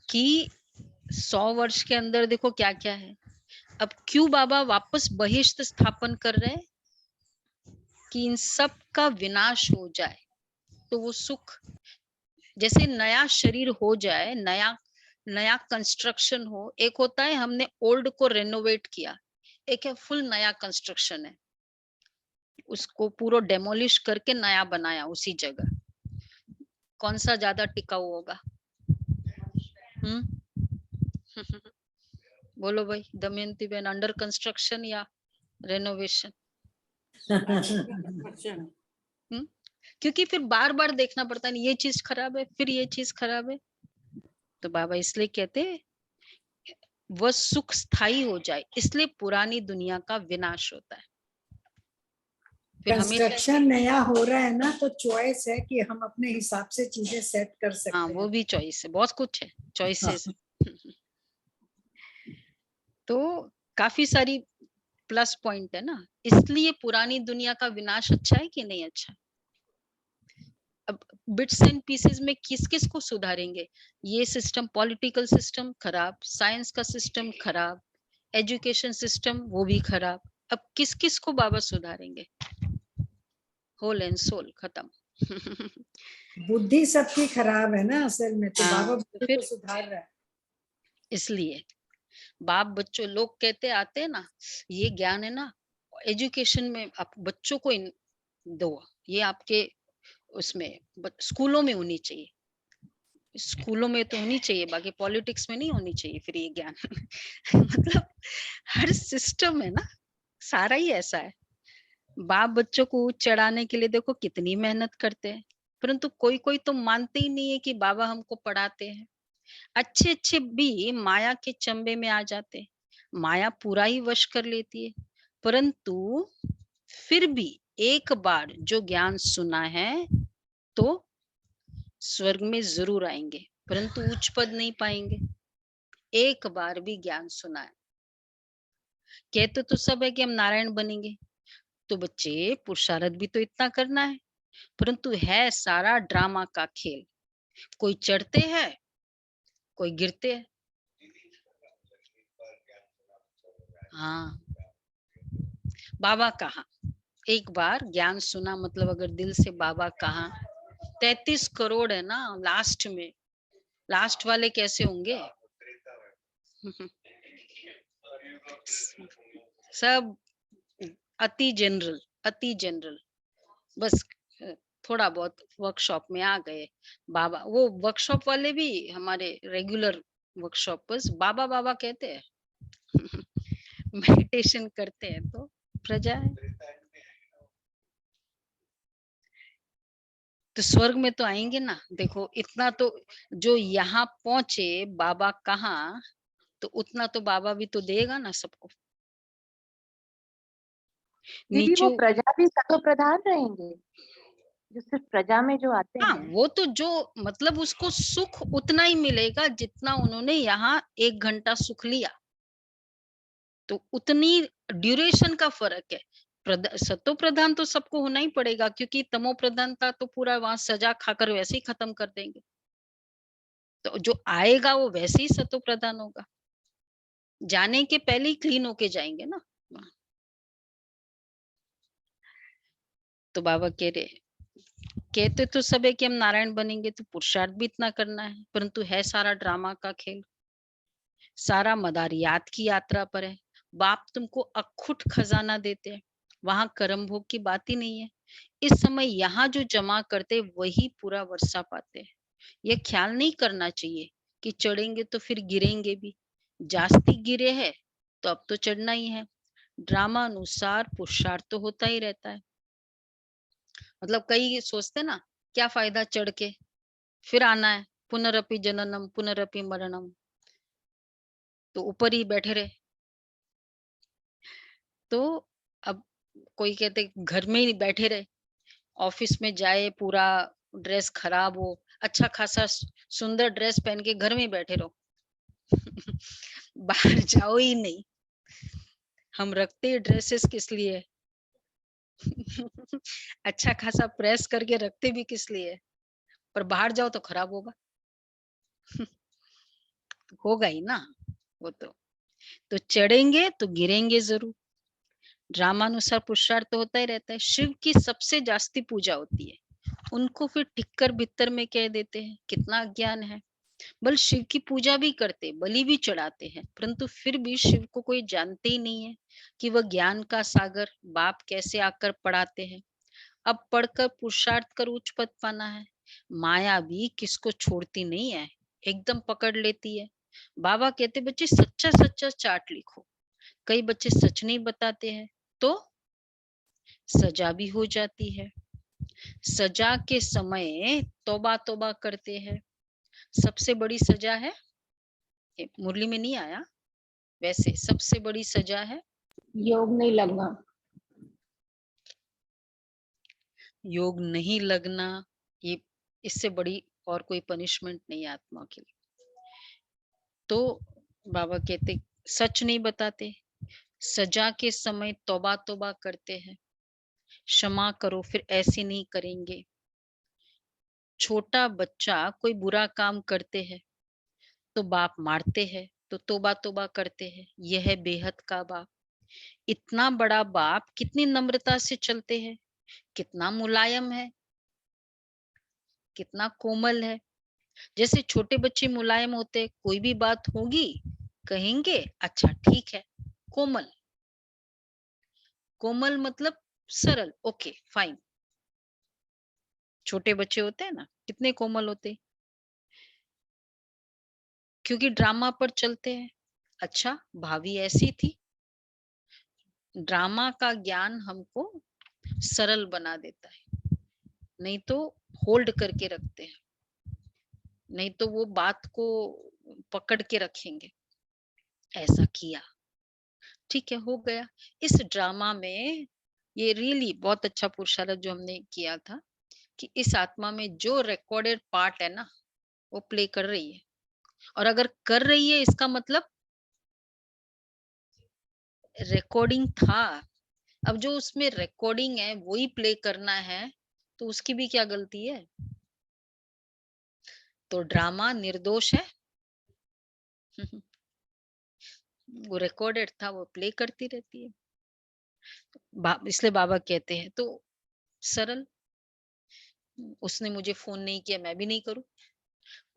कि 100 वर्ष के अंदर देखो क्या क्या है। अब क्यों बाबा वापस बहिष्ठ स्थापन कर रहे हैं? कि इन सब का विनाश हो जाए। तो वो सुख, जैसे नया शरीर हो जाए, नया कंस्ट्रक्शन हो। एक होता है हमने ओल्ड को रेनोवेट किया, एक है फुल नया कंस्ट्रक्शन है। उसको पूरा डेमोलिश करके नया बनाया उसी जगह। कौन सा ज्यादा टिकाऊ होगा? बोलो भाई दमयंती बहन, अंडर कंस्ट्रक्शन या रेनोवेशन? क्योंकि फिर बार बार देखना पड़ता है, ये चीज खराब है, फिर ये चीज खराब है। तो बाबा इसलिए कहते हैं वह सुख स्थायी हो जाए, इसलिए पुरानी दुनिया का विनाश होता है। फिर कंस्ट्रक्शन नया हो रहा है ना, तो चॉइस है कि हम अपने हिसाब से चीजें सेट कर सकते हाँ, हैं। वो भी चॉइस है, बहुत कुछ है चॉइसेस। तो काफी सारी प्लस पॉइंट है ना, इसलिए पुरानी दुनिया का विनाश अच्छा है कि नहीं अच्छा? अब बिट्स एंड पीसेस में किस किस को सुधारेंगे? ये सिस्टम, पॉलिटिकल सिस्टम खराब, साइंस का सिस्टम खराब, एजुकेशन सिस्टम वो भी खराब, अब किस किस को बाबा सुधारेंगे? होल एंड सोल खत्म। बुद्धि सबकी खराब है ना असल में, तो हाँ, बाबा तो बुद्धि फिर को सुधार रहा है। इसलिए बाप बच्चों लोग कहते आते हैं ना, ये ज्ञान है ना एजुकेशन में आप बच्चों को दो, ये आपके उसमें स्कूलों में होनी चाहिए, स्कूलों में तो होनी चाहिए, बाकी पॉलिटिक्स में नहीं होनी चाहिए फिर ये ज्ञान। मतलब हर सिस्टम है ना, सारा ही ऐसा है। बाप बच्चों को चढ़ाने के लिए देखो कितनी मेहनत करते हैं, परंतु कोई कोई तो मानते ही नहीं है कि बाबा हमको पढ़ाते हैं। अच्छे अच्छे भी माया के चंबे में आ जाते हैं, माया पूरा ही वश कर लेती है, परंतु फिर भी एक बार जो ज्ञान सुना है तो स्वर्ग में जरूर आएंगे, परंतु उच्च पद नहीं पाएंगे। एक बार भी ज्ञान सुना है, कहते तो सब है कि हम नारायण बनेंगे, तो बच्चे पुरुषार्थ भी तो इतना करना है, परंतु है सारा ड्रामा का खेल। कोई चढ़ते हैं, कोई गिरते हैं। हाँ, बाबा कहा एक बार ज्ञान सुना, मतलब अगर दिल से बाबा कहा, 33 करोड़ है ना लास्ट में, लास्ट वाले कैसे होंगे? सब अति जनरल, अति जनरल, बस थोड़ा बहुत वर्कशॉप में आ गए बाबा। वो वर्कशॉप वाले भी हमारे रेगुलर वर्कशॉप बस बाबा बाबा कहते हैं। मेडिटेशन करते हैं तो प्रजा है, तो स्वर्ग में तो आएंगे ना। देखो इतना तो जो यहाँ पहुंचे बाबा कहाँ, तो उतना तो बाबा भी तो देगा ना सबको। दीदी वो नीचे प्रजा भी सतो प्रधान रहेंगे, जो सिर्फ प्रजा में जो आते हाँ, हैं। वो तो जो मतलब उसको सुख उतना ही मिलेगा जितना उन्होंने यहाँ 1 घंटा सुख लिया, तो उतनी ड्यूरेशन का फर्क है। सतो प्रधान तो सबको होना ही पड़ेगा, क्योंकि तमो प्रधान था तो पूरा वहां सजा खाकर वैसे ही खत्म कर देंगे, तो जो आएगा वो वैसे ही सतो प्रधान होगा, जाने के पहले ही क्लीन होके जाएंगे ना। तो बाबा कह रहे, कहते तो सब है कि हम नारायण बनेंगे, तो पुरुषार्थ भी इतना करना है, परंतु है सारा ड्रामा का खेल, सारा मदार याद की यात्रा पर है। बाप तुमको अखुट खजाना देते हैं, वहां कर्म भोग की बात ही नहीं है। इस समय यहाँ जो जमा करते वही पूरा वर्षा पाते हैं। ये ख्याल नहीं करना चाहिए कि चढ़ेंगे तो फिर गिरेंगे भी, जास्ती गिरे है तो अब तो चढ़ना ही है। ड्रामा अनुसार पुरुषार्थ तो होता ही रहता है। मतलब कई सोचते ना क्या फायदा चढ़ के, फिर आना है, पुनरअपि जननम पुनरअपि मरणम, तो ऊपर ही बैठे रहे। तो अब कोई कहते घर में ही बैठे रहे, ऑफिस में जाए पूरा ड्रेस खराब हो, अच्छा खासा सुंदर ड्रेस पहन के घर में ही बैठे रहो। बाहर जाओ ही नहीं। हम रखते ड्रेसेस किस लिए? अच्छा खासा प्रेस करके रखते भी किस लिए? पर बाहर जाओ तो खराब होगा। होगा ही ना वो तो चढ़ेंगे तो गिरेंगे जरूर। ड्रामानुसार पुरुषार्थ तो होता ही रहता है। शिव की सबसे जास्ती पूजा होती है, उनको फिर टिक्कर भित्तर में कह देते हैं, कितना ज्ञान है। बल शिव की पूजा भी करते, बलि भी चढ़ाते हैं, परंतु फिर भी शिव को कोई जानते ही नहीं है कि वह ज्ञान का सागर बाप कैसे आकर पढ़ाते हैं। अब पढ़कर पुरुषार्थ कर उच्च पद पाना है। माया भी किसको छोड़ती नहीं है, एकदम पकड़ लेती है। बाबा कहते बच्चे सच्चा सच्चा चार्ट लिखो। कई बच्चे सच नहीं बताते हैं तो सजा भी हो जाती है। सजा के समय तौबा तौबा करते हैं। सबसे बड़ी सजा है, ये मुरली में नहीं आया, वैसे सबसे बड़ी सजा है योग नहीं लगना। योग नहीं लगना। ये इससे बड़ी और कोई पनिशमेंट नहीं है आत्मा के लिए। तो बाबा कहते सच नहीं बताते, सजा के समय तौबा तौबा करते हैं। क्षमा करो, फिर ऐसे नहीं करेंगे। छोटा बच्चा कोई बुरा काम करते हैं तो बाप मारते हैं, तो तौबा तौबा करते हैं। यह है बेहद का बाप। इतना बड़ा बाप कितनी नम्रता से चलते हैं, कितना मुलायम है, कितना कोमल है। जैसे छोटे बच्चे मुलायम होते, कोई भी बात होगी कहेंगे अच्छा ठीक है। कोमल, कोमल मतलब सरल, ओके फाइन। छोटे बच्चे होते हैं ना, कितने कोमल होते, क्योंकि ड्रामा पर चलते हैं। अच्छा भाभी ऐसी थी। ड्रामा का ज्ञान हमको सरल बना देता है, नहीं तो होल्ड करके रखते हैं, नहीं तो वो बात को पकड़ के रखेंगे। ऐसा किया, ठीक है, हो गया। इस ड्रामा में ये रियली बहुत अच्छा पुरुषार्थ जो हमने किया था कि इस आत्मा में जो रिकॉर्डेड पार्ट है ना, वो प्ले कर रही है। और अगर कर रही है इसका मतलब रिकॉर्डिंग था। अब जो उसमें रिकॉर्डिंग है वही प्ले करना है, तो उसकी भी क्या गलती है। तो ड्रामा निर्दोष है। वो रिकॉर्डेड था, वो प्ले करती रहती है। इसलिए बाबा कहते हैं तो सरल। उसने मुझे फोन नहीं किया, मैं भी नहीं करूं।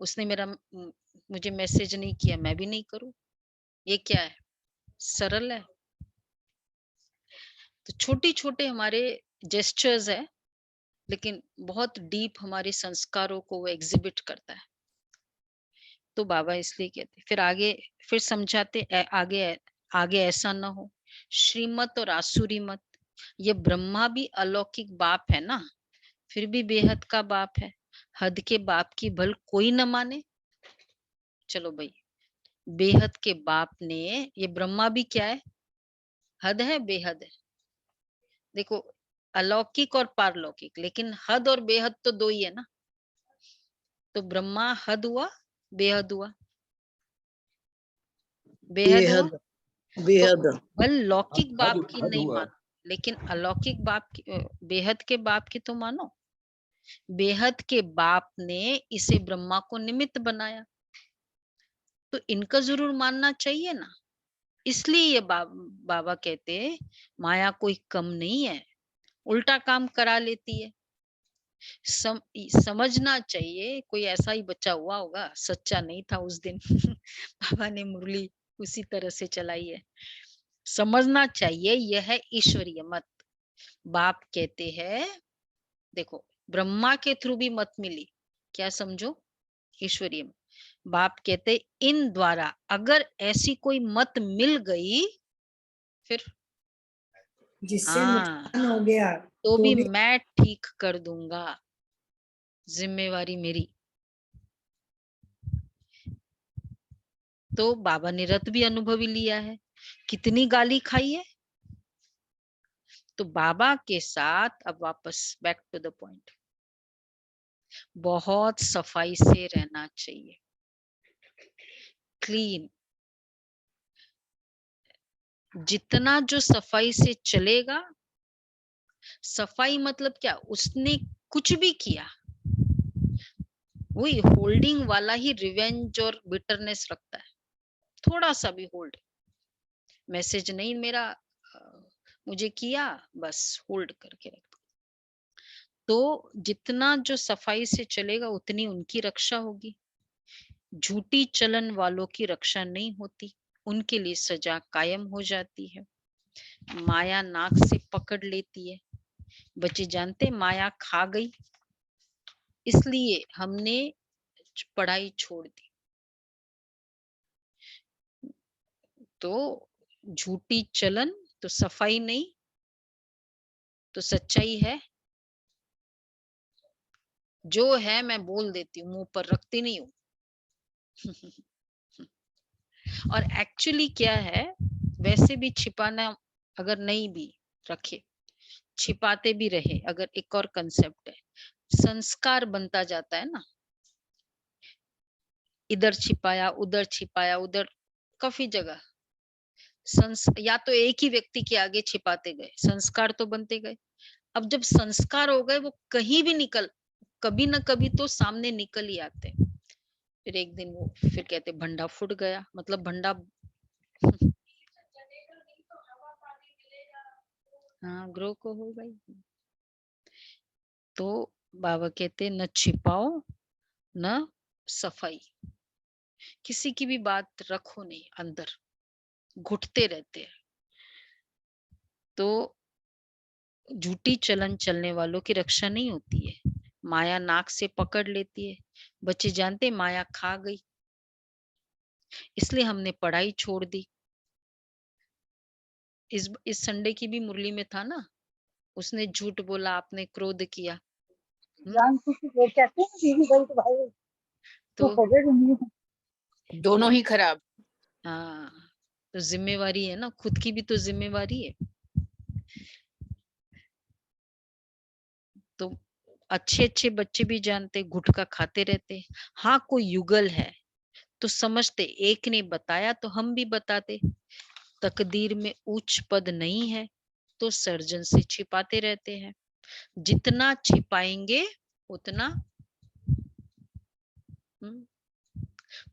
उसने मुझे मैसेज नहीं किया, मैं भी नहीं करूं। ये क्या है, सरल है। तो छोटे छोटे हमारे जेस्चर्स है, लेकिन बहुत डीप हमारे संस्कारों को वो एग्जिबिट करता है। तो बाबा इसलिए कहते, फिर आगे फिर समझाते आगे आगे ऐसा ना हो। श्रीमत और आसुरी मत, ये ब्रह्मा भी अलौकिक बाप है ना, फिर भी बेहद का बाप है। हद के बाप की भल कोई न माने। चलो भाई, बेहद के बाप ने, ये ब्रह्मा भी क्या है, हद है बेहद है। देखो अलौकिक और पारलौकिक, लेकिन हद और बेहद तो दो ही है ना। तो ब्रह्मा हद हुआ, बेहद हुआ। बेहद हुआ, बेहद तो भल लौकिक हद बाप की हद नहीं हुआ। मानो, लेकिन अलौकिक बाप की, बेहद के बाप की तो मानो। बेहद के बाप ने इसे ब्रह्मा को निमित्त बनाया, तो इनका जरूर मानना चाहिए ना। इसलिए ये बाबा कहते माया कोई कम नहीं है, उल्टा काम करा लेती है। समझना चाहिए। कोई ऐसा ही बच्चा हुआ होगा, सच्चा नहीं था उस दिन। बाबा ने मुरली उसी तरह से चलाई है। समझना चाहिए यह है ईश्वरीय मत। बाप कहते हैं देखो, ब्रह्मा के थ्रू भी मत मिली, क्या समझो, ईश्वरीय मत। बाप कहते इन द्वारा अगर ऐसी कोई मत मिल गई, फिर जिससे हाँ नुकसान हो गया तो भी भी मैं ठीक कर दूंगा, जिम्मेवारी मेरी। तो बाबा ने रत भी अनुभवी लिया है, कितनी गाली खाई है। तो बाबा के साथ अब वापस बैक टू द पॉइंट, बहुत सफाई से रहना चाहिए, क्लीन। जितना जो सफाई से चलेगा, सफाई मतलब क्या, उसने कुछ भी किया वही होल्डिंग वाला ही रिवेंज और बिटरनेस रखता है। थोड़ा सा भी होल्ड, मैसेज नहीं मेरा, मुझे किया, बस होल्ड करके रख। तो जितना जो सफाई से चलेगा उतनी उनकी रक्षा होगी। झूठी चलन वालों की रक्षा नहीं होती, उनके लिए सजा कायम हो जाती है। माया नाक से पकड़ लेती है। बच्चे जानते माया खा गई, इसलिए हमने पढ़ाई छोड़ दी। तो झूठी चलन तो सफाई नहीं, तो सच्चाई है। जो है मैं बोल देती हूँ, मुंह पर रखती नहीं हूँ। और एक्चुअली क्या है, वैसे भी छिपाना अगर नहीं भी रखे, छिपाते भी रहे, अगर एक और कंसेप्ट है, संस्कार बनता जाता है ना। इधर छिपाया, उधर काफी जगह या तो एक ही व्यक्ति के आगे छिपाते गए, संस्कार तो बनते गए। अब जब संस्कार हो गए, वो कहीं भी कभी ना कभी तो सामने निकल ही आते। फिर एक दिन वो फिर कहते भंडा फूट गया, मतलब भंडा हाँ ग्रो को हो गई। तो बाबा कहते न छिपाओ न सफाई, किसी की भी बात रखो नहीं, अंदर घुटते रहते हैं। तो झूठी चलन चलने वालों की रक्षा नहीं होती है। माया नाक से पकड़ लेती है। बच्चे जानते माया खा गई, इसलिए हमने पढ़ाई छोड़ दी। इस संडे की भी मुरली में था ना, उसने झूठ बोला, आपने क्रोध किया। तो दोनों ही खराब। हाँ, तो जिम्मेवारी है ना, खुद की भी तो जिम्मेवारी है। तो अच्छे अच्छे बच्चे भी जानते गुटखा खाते रहते। हाँ कोई युगल है तो समझते, एक ने बताया तो हम भी बताते। तकदीर में उच्च पद नहीं है तो सर्जन से छिपाते रहते हैं। जितना छिपाएंगे उतना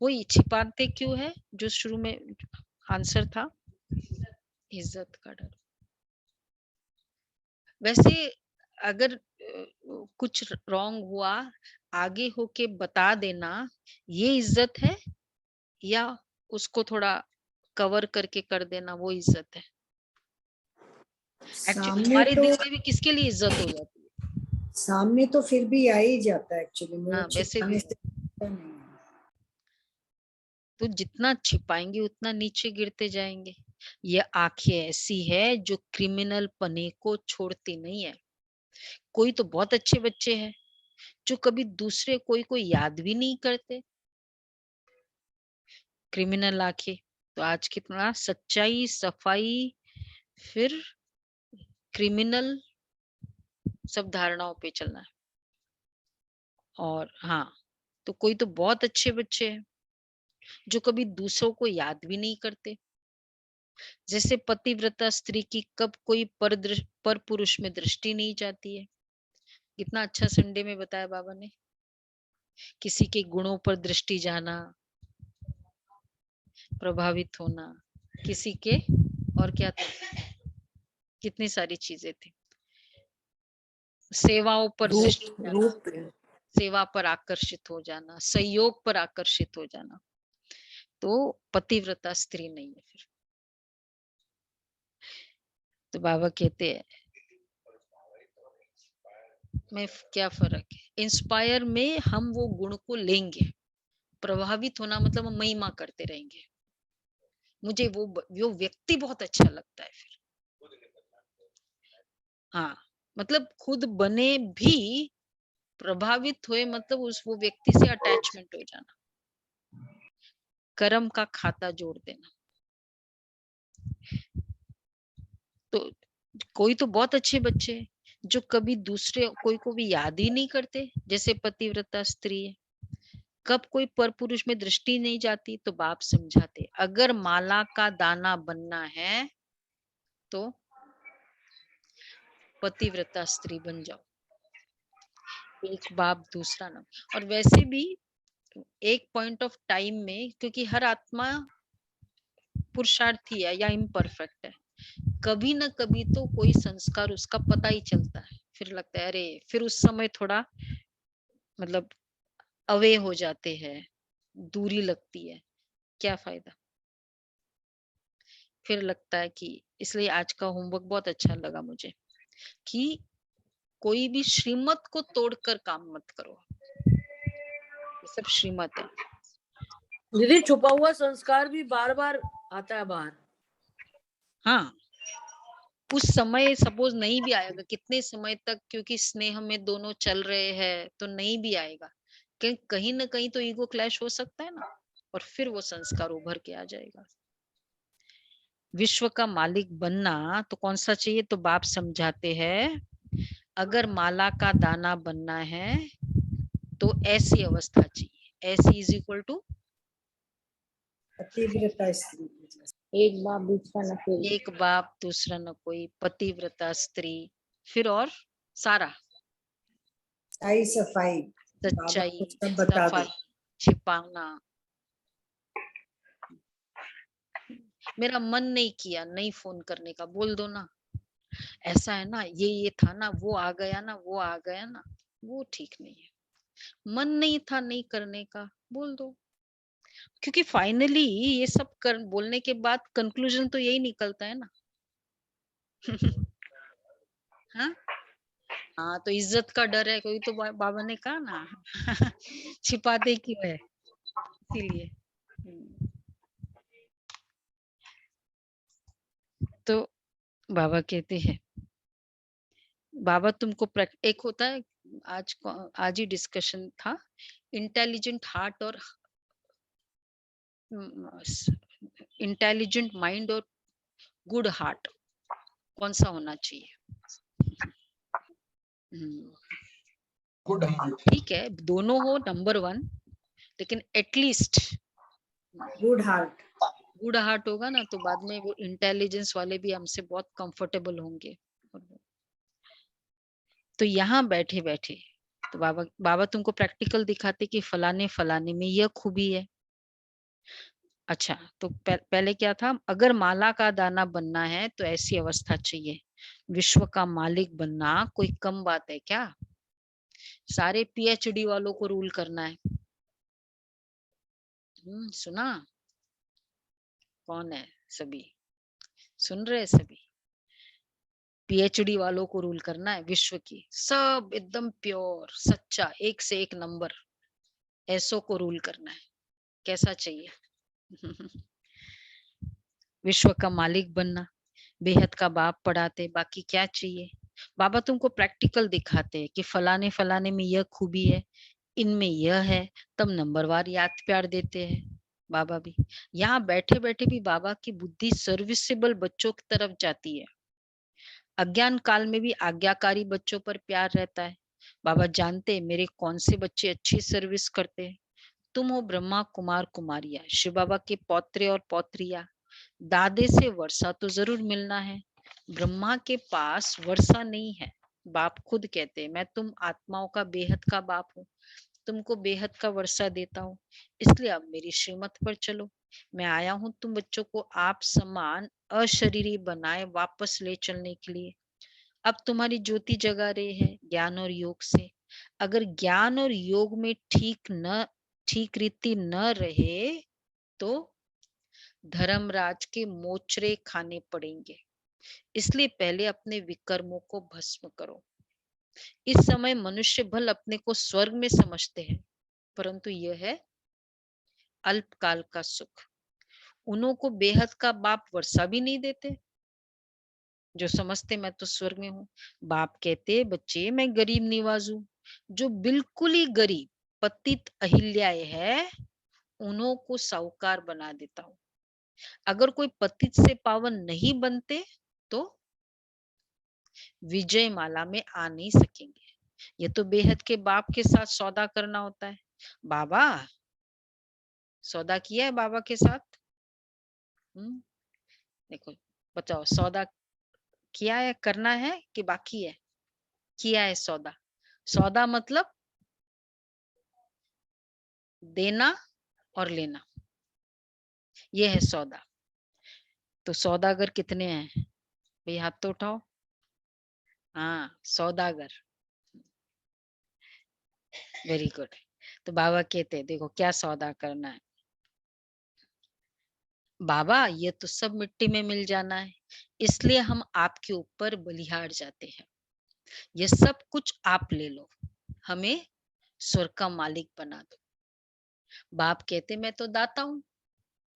वही छिपाते क्यों है, जो शुरू में आंसर था, इज्जत का डर। वैसे अगर कुछ रॉन्ग हुआ, आगे होके बता देना, ये इज्जत है, या उसको थोड़ा कवर करके कर देना वो इज्जत है? एक्चुअली हमारे दिल में भी किसके लिए इज्जत हो जाती है? सामने तो फिर भी आ ही जाता है एक्चुअली। हाँ, वैसे भी तो जितना छिपाएंगे उतना नीचे गिरते जाएंगे। ये आंखें ऐसी है जो क्रिमिनल पने को छोड़ती नहीं है। कोई तो बहुत अच्छे बच्चे हैं जो कभी दूसरे कोई को याद भी नहीं करते। क्रिमिनल आंखें। तो आज कितना सच्चाई, सफाई, फिर क्रिमिनल, सब धारणाओं पे चलना है। और हाँ, तो कोई तो बहुत अच्छे बच्चे हैं जो कभी दूसरों को याद भी नहीं करते। जैसे पतिव्रता स्त्री की कब कोई पर पुरुष में दृष्टि नहीं जाती है। कितना अच्छा संडे में बताया बाबा ने, किसी के गुणों पर दृष्टि जाना, प्रभावित होना, किसी के, और क्या था, कितनी सारी चीजें थी। सेवाओं पर दृष्टि जाना, सेवा पर आकर्षित हो जाना, सहयोग पर आकर्षित हो जाना, तो पतिव्रता स्त्री नहीं है फिर। तो बाबा कहते हैं में क्या फर्क है। इंस्पायर में हम वो गुण को लेंगे, प्रभावित होना मतलब हम महिमा करते रहेंगे, मुझे वो व्यक्ति बहुत अच्छा लगता है फिर। हाँ, मतलब खुद बने भी प्रभावित हुए, मतलब वो व्यक्ति से अटैचमेंट हो जाना, कर्म का खाता जोड़ देना। तो कोई तो बहुत अच्छे बच्चे हैं जो कभी दूसरे कोई को भी याद ही नहीं करते, जैसे पतिव्रता स्त्री है। कब कोई पर पुरुष में दृष्टि नहीं जाती तो बाप समझाते, अगर माला का दाना बनना है तो पतिव्रता स्त्री बन जाओ। एक बाप दूसरा नाम। और वैसे भी एक पॉइंट ऑफ टाइम में, क्योंकि हर आत्मा पुरुषार्थी है या इम्परफेक्ट है, कभी ना कभी तो कोई संस्कार उसका पता ही चलता है। फिर लगता है अरे, फिर उस समय थोड़ा मतलब अवे हो जाते हैं, दूरी लगती है, क्या फायदा। फिर लगता है कि इसलिए आज का होमवर्क बहुत अच्छा लगा मुझे कि कोई भी श्रीमत को तोड़कर काम मत करो, ये सब श्रीमत है। दीदी छुपा हुआ संस्कार भी बार बार आता है बाहर। हाँ, उस समय सपोज नहीं भी आएगा, कितने समय तक, क्योंकि स्नेह में दोनों चल रहे हैं तो नहीं भी आएगा, कहीं ना कहीं तो ईगो क्लैश हो सकता है ना, और फिर वो संस्कार उभर के आ जाएगा। विश्व का मालिक बनना तो कौन सा चाहिए, तो बाप समझाते हैं अगर माला का दाना बनना है तो ऐसी अवस्था चाहिए। ऐसी इज इक्वल टू पतिव्रता स्त्री, एक बाप दूसरा न कोई। एक बाप दूसरा न कोई, पतिव्रता स्त्री, फिर और सारा सच्चाई सफाई, बाबा सच्चाई को सब बता सफाई, दो। छिपाना। मेरा मन नहीं किया, नहीं फोन करने का, बोल दो ना, ऐसा है ना, ये था ना, वो आ गया ना, वो आ गया ना, वो ठीक नहीं है। मन नहीं था नहीं करने का, बोल दो, क्योंकि फाइनली ये सब बोलने के बाद कंक्लूजन तो यही निकलता है ना। हाँ हाँ, तो इज्जत का डर है, कोई तो बाबा ने कहा ना छिपाते क्यों है, इसीलिए। तो बाबा कहते हैं, बाबा तुमको एक होता है, आज ही डिस्कशन था, इंटेलिजेंट हार्ट और इंटेलिजेंट माइंड और गुड हार्ट कौन सा होना चाहिए। गुड हार्ट, ठीक है, दोनों हो नंबर 1, लेकिन at least good heart, good heart होगा ना, तो बाद में वो इंटेलिजेंस वाले भी हमसे बहुत कंफर्टेबल होंगे। तो यहाँ बैठे बैठे तो बाबा तुमको प्रैक्टिकल दिखाते कि फलाने फलाने में यह खूबी है। अच्छा, तो पहले क्या था, अगर माला का दाना बनना है तो ऐसी अवस्था चाहिए। विश्व का मालिक बनना कोई कम बात है क्या? सारे पीएचडी वालों को रूल करना है। सुना? कौन है? सभी सुन रहे? सभी पीएचडी वालों को रूल करना है विश्व की, सब एकदम प्योर सच्चा, एक से एक नंबर, ऐसो को रूल करना है। कैसा चाहिए? विश्व का मालिक बनना, बेहद का बाप पढ़ाते, बाकी क्या चाहिए? बाबा तुमको प्रैक्टिकल दिखाते हैं कि फलाने फलाने में यह खूबी है, इनमें यह है, तब नंबरवार याद प्यार देते हैं। बाबा भी यहाँ बैठे बैठे भी बाबा की बुद्धि सर्विसेबल बच्चों की तरफ जाती है। अज्ञान काल में भी आज्ञाकारी बच्चों पर प्यार रहता है। बाबा जानते मेरे कौन से बच्चे अच्छी सर्विस करते हैं। तुम हो ब्रह्मा कुमार कुमारिया, शिव बाबा के पौत्रे और पौत्रिया। दादे से वर्षा तो जरूर मिलना है। ब्रह्मा के पास वर्षा नहीं है। बाप खुद कहते हैं मैं तुम आत्माओं का बेहद का बाप हूँ, तुमको बेहद का वर्षा देता हूँ, इसलिए अब मेरी श्रीमत पर चलो। मैं आया हूँ तुम बच्चों को आप समान अशरीरी बनाए वापस ले चलने के लिए। अब तुम्हारी ज्योति जगा रहे हैं ज्ञान और योग से। अगर ज्ञान और योग में ठीक रीति न रहे तो धर्मराज के मोचरे खाने पड़ेंगे। इसलिए पहले अपने विकर्मों को भस्म करो। इस समय मनुष्य भल अपने को स्वर्ग में समझते हैं, परंतु यह है अल्पकाल का सुख। उन्हों को बेहद का बाप वर्षा भी नहीं देते, जो समझते मैं तो स्वर्ग में हूँ। बाप कहते बच्चे मैं गरीब निवाज हूँ, जो बिल्कुल ही गरीब पतित अहिल्याएं है उन्हों को साहूकार बना देता हूँ। अगर कोई पतित से पावन नहीं बनते तो विजय माला में आ नहीं सकेंगे। ये तो बेहद के बाप के साथ सौदा करना होता है। बाबा सौदा किया है बाबा के साथ? देखो बताओ, सौदा किया है, करना है कि बाकी है? किया है सौदा। सौदा मतलब देना और लेना, ये है सौदा। तो सौदागर कितने हैं भाई? हाथ तो उठाओ। हाँ, सौदागर। Very good. तो बाबा कहते हैं देखो क्या सौदा करना है। बाबा ये तो सब मिट्टी में मिल जाना है, इसलिए हम आपके ऊपर बलिहार जाते हैं। ये सब कुछ आप ले लो, हमें स्वर्ग का मालिक बना दो। बाप कहते मैं तो दाता हूँ,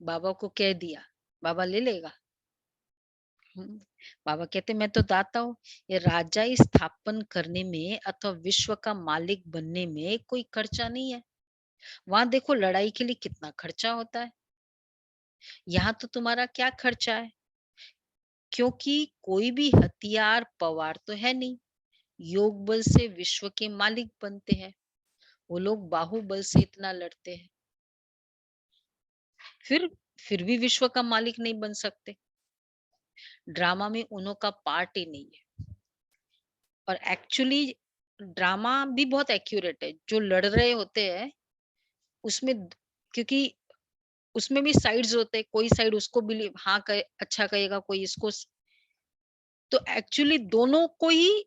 बाबा को कह दिया, बाबा ले लेगा। बाबा कहते मैं तो दाता हूँ, ये राजाई स्थापन करने में अथवा विश्व का मालिक बनने में कोई खर्चा नहीं है। वहां देखो लड़ाई के लिए कितना खर्चा होता है, यहाँ तो तुम्हारा क्या खर्चा है, क्योंकि कोई भी हथियार पवार तो है नहीं। योग बल से विश्व के मालिक बनते हैं, वो लोग बाहुबल से इतना लड़ते हैं, फिर भी विश्व का मालिक नहीं बन सकते। ड्रामा में उन्हों का पार्ट ही नहीं है। और एक्चुअली ड्रामा भी बहुत एक्यूरेट है, जो लड़ रहे होते हैं उसमें, क्योंकि उसमें भी साइड्स होते हैं, कोई साइड उसको बिलीव हाँ कहे, अच्छा कहेगा, कोई इसको। तो एक्चुअली दोनों को ही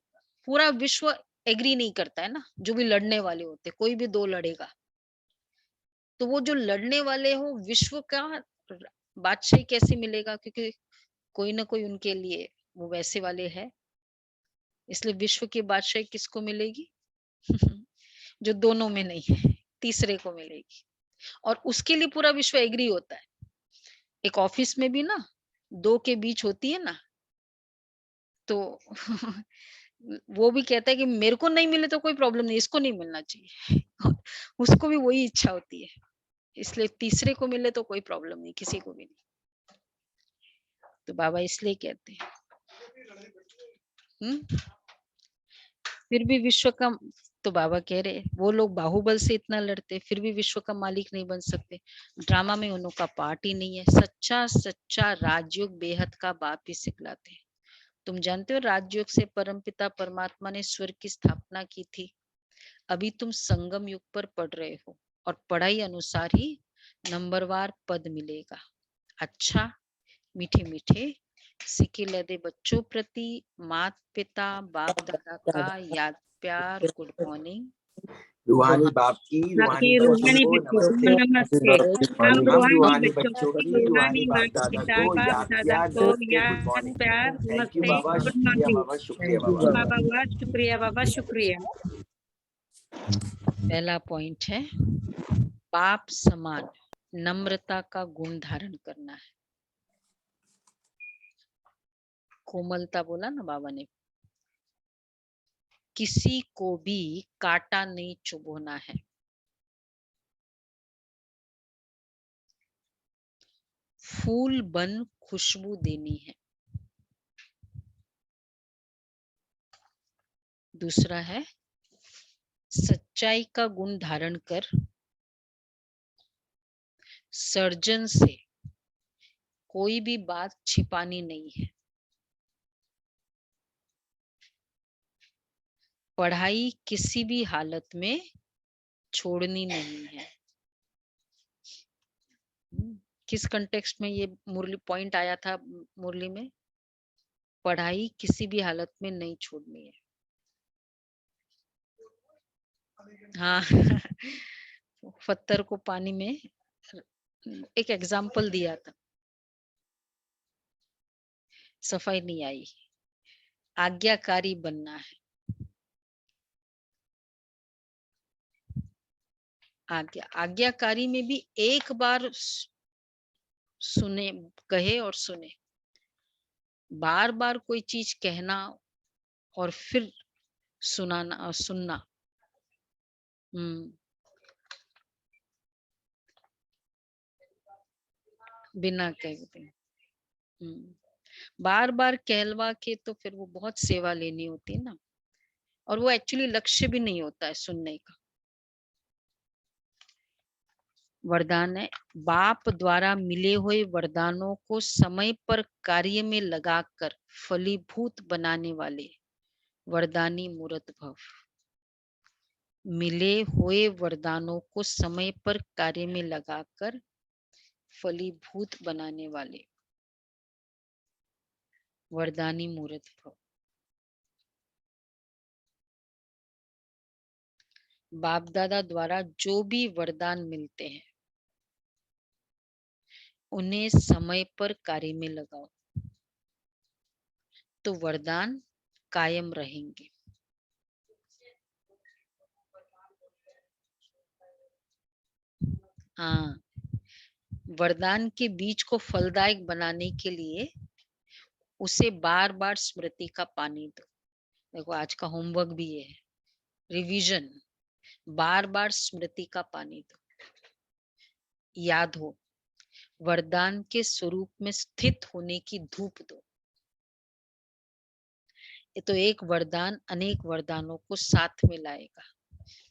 पूरा विश्व एग्री नहीं करता है ना, जो भी लड़ने वाले होते, कोई भी दो लड़ेगा तो वो जो लड़ने वाले हो विश्व का बादशाह कैसे मिलेगा, क्योंकि कोई ना कोई उनके लिए वो वैसे वाले है, इसलिए विश्व की बादशाह किसको मिलेगी जो दोनों में नहीं है, तीसरे को मिलेगी। और उसके लिए पूरा विश्व एग्री होता है। एक ऑफिस में भी ना दो के बीच होती है ना, तो वो भी कहता है कि मेरे को नहीं मिले तो कोई प्रॉब्लम नहीं, इसको नहीं मिलना चाहिए उसको भी वही इच्छा होती है, इसलिए तीसरे को मिले तो कोई प्रॉब्लम नहीं, किसी को भी नहीं। तो बाबा इसलिए कहते हैं फिर भी विश्व का, तो बाबा कह रहे वो लोग बाहुबल से इतना लड़ते फिर भी विश्व का मालिक नहीं बन सकते। ड्रामा में उन्हों का पार्ट ही नहीं है। सच्चा सच्चा राजयोग बेहद का बाप ही सिखलाते हैं। तुम जानते हो राजयोग से परमपिता परमात्मा ने स्वर्ग की स्थापना की थी। अभी तुम संगम युग पर पढ़ रहे हो और पढ़ाई अनुसार ही नंबरवार पद मिलेगा। अच्छा मीठे मीठे सिक्के लदे बच्चों प्रति मात पिता बाप दादा का याद प्यार गुड मॉर्निंग। रूहानी बाप की आपकी रूहानी रूहानी बच्चों को बच्चों को नमस्ते। नमस्ते। हम हम रूहानी रूहानी बच्चों बच्चों की की रूहानी रूहानी बाप माता दादा पिता को बाप याद दादा प्यार को नमस्ते गुड याद मॉर्निंग। प्यार थैंक यू नमस्ते बाबा, गुड शुक्रिया मॉर्निंग। बाबा, शुक्रिया बाबा। बाबा शुक्रिया बाबा शुक्रिया। पहला पॉइंट है बाप समान नम्रता का गुण धारण करना है। कोमलता बोला ना बाबा ने, किसी को भी कांटा नहीं चुभोना है। फूल बन खुशबू देनी है। दूसरा है सच्चाई का गुण धारण कर सर्जन से कोई भी बात छिपानी नहीं है। पढ़ाई किसी भी हालत में छोड़नी नहीं है। किस कंटेक्स्ट में ये मुरली पॉइंट आया था मुरली में? पढ़ाई किसी भी हालत में नहीं छोड़नी है। हाँ पत्थर को पानी में, एक एग्जाम्पल दिया था, सफाई नहीं आई। आज्ञाकारी बनना है। आज्ञाकारी में भी एक बार सुने, कहे और सुने। बार बार कोई चीज कहना और फिर सुनाना सुनना, बिना कहते, बार बार कहलवा के तो फिर वो बहुत सेवा लेनी होती है ना, और वो एक्चुअली लक्ष्य भी नहीं होता है सुनने का। वरदान है बाप द्वारा मिले हुए वरदानों को समय पर कार्य में लगाकर फलीभूत बनाने वाले वरदानी मूर्त भव। मिले हुए वरदानों को समय पर कार्य में लगाकर फलीभूत बनाने वाले वरदानी मूर्त भव। बाप दादा द्वारा जो भी वरदान मिलते हैं उन्हें समय पर कार्य में लगाओ तो वरदान कायम रहेंगे। हाँ, वरदान के बीज को फलदायक बनाने के लिए उसे बार बार स्मृति का पानी दो। देखो आज का होमवर्क भी ये है, रिवीजन, बार बार स्मृति का पानी दो। याद हो, वरदान के स्वरूप में स्थित होने की धूप दो। ये तो एक वरदान अनेक वरदानों को साथ में लाएगा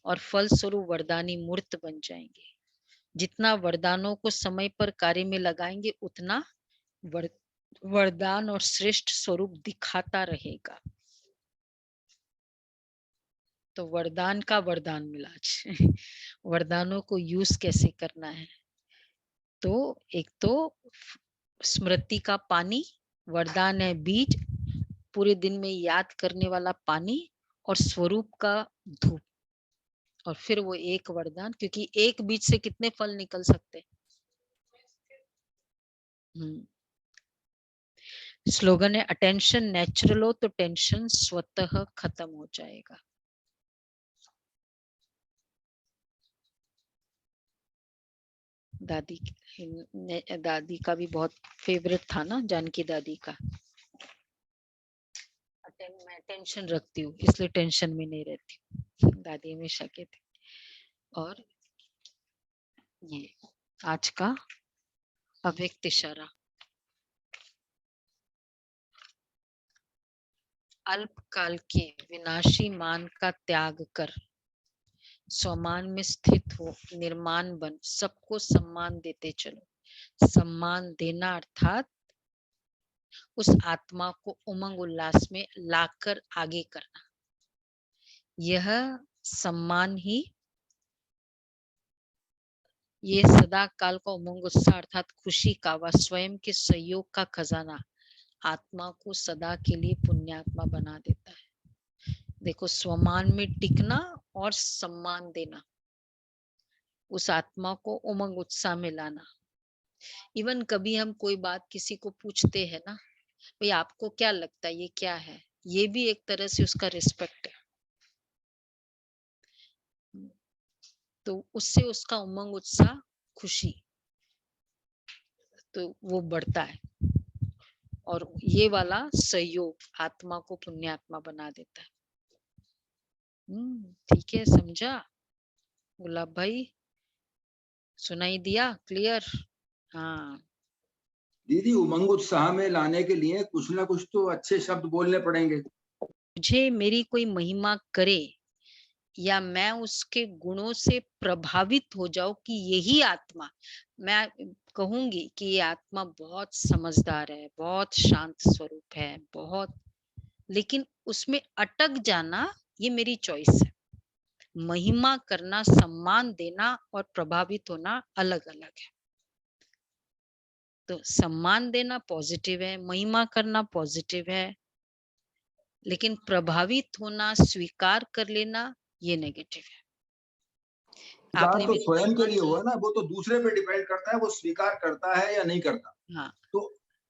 और फल स्वरूप वरदानी मूर्त बन जाएंगे। जितना वरदानों को समय पर कार्य में लगाएंगे उतना वरदान और श्रेष्ठ स्वरूप दिखाता रहेगा। तो वरदान का वरदान मिला आज। वरदानों को यूज कैसे करना है, तो एक तो स्मृति का पानी, वरदान है बीज, पूरे दिन में याद करने वाला पानी और स्वरूप का धूप, और फिर वो एक वरदान, क्योंकि एक बीज से कितने फल निकल सकते। स्लोगन है अटेंशन नेचुरल हो तो टेंशन स्वतः खत्म हो जाएगा। दादी का भी बहुत फेवरेट था ना, जानकी दादी का। मैं टेंशन रखती हूँ इसलिए टेंशन में नहीं रहती हूँ, दादी हमेशा कहती। और ये आज का अव्यक्त इशारा, अल्पकाल के विनाशी मान का त्याग कर स्वमान में स्थित हो, निर्माण बन, सबको सम्मान देते चलो। सम्मान देना अर्थात उस आत्मा को उमंग उल्लास में लाकर आगे करना। यह सम्मान ही, ये सदा काल का उमंग उत्साह अर्थात खुशी का व स्वयं के सहयोग का खजाना आत्मा को सदा के लिए पुण्यात्मा बना देता है। देखो, स्वमान में टिकना और सम्मान देना, उस आत्मा को उमंग उत्साह में लाना। इवन कभी हम कोई बात किसी को पूछते हैं ना, भाई आपको क्या लगता है ये क्या है, ये भी एक तरह से उसका रिस्पेक्ट है। तो उससे उसका उमंग उत्साह, खुशी, तो वो बढ़ता है। और ये वाला सहयोग आत्मा को पुण्यात्मा बना देता है। ठीक है, समझा गुलाब भाई? सुनाई दिया क्लियर? हाँ दीदी, उमंग उत्साह में लाने के लिए कुछ ना कुछ तो अच्छे शब्द बोलने पड़ेंगे। मुझे मेरी कोई महिमा करे या मैं उसके गुणों से प्रभावित हो जाऊं कि यही आत्मा, मैं कहूंगी कि ये आत्मा बहुत समझदार है, बहुत शांत स्वरूप है, बहुत, लेकिन उसमें अटक जाना ये मेरी चॉइस है। महिमा करना, सम्मान देना और प्रभावित होना अलग अलग है। तो सम्मान देना पॉजिटिव है, महिमा करना पॉजिटिव है, लेकिन प्रभावित होना, स्वीकार कर लेना, ये नेगेटिव है। आपने तो स्वयं के लिए हुआ ना, वो तो दूसरे पे डिपेंड करता है, वो स्वीकार करता है या नहीं करता। हाँ, तो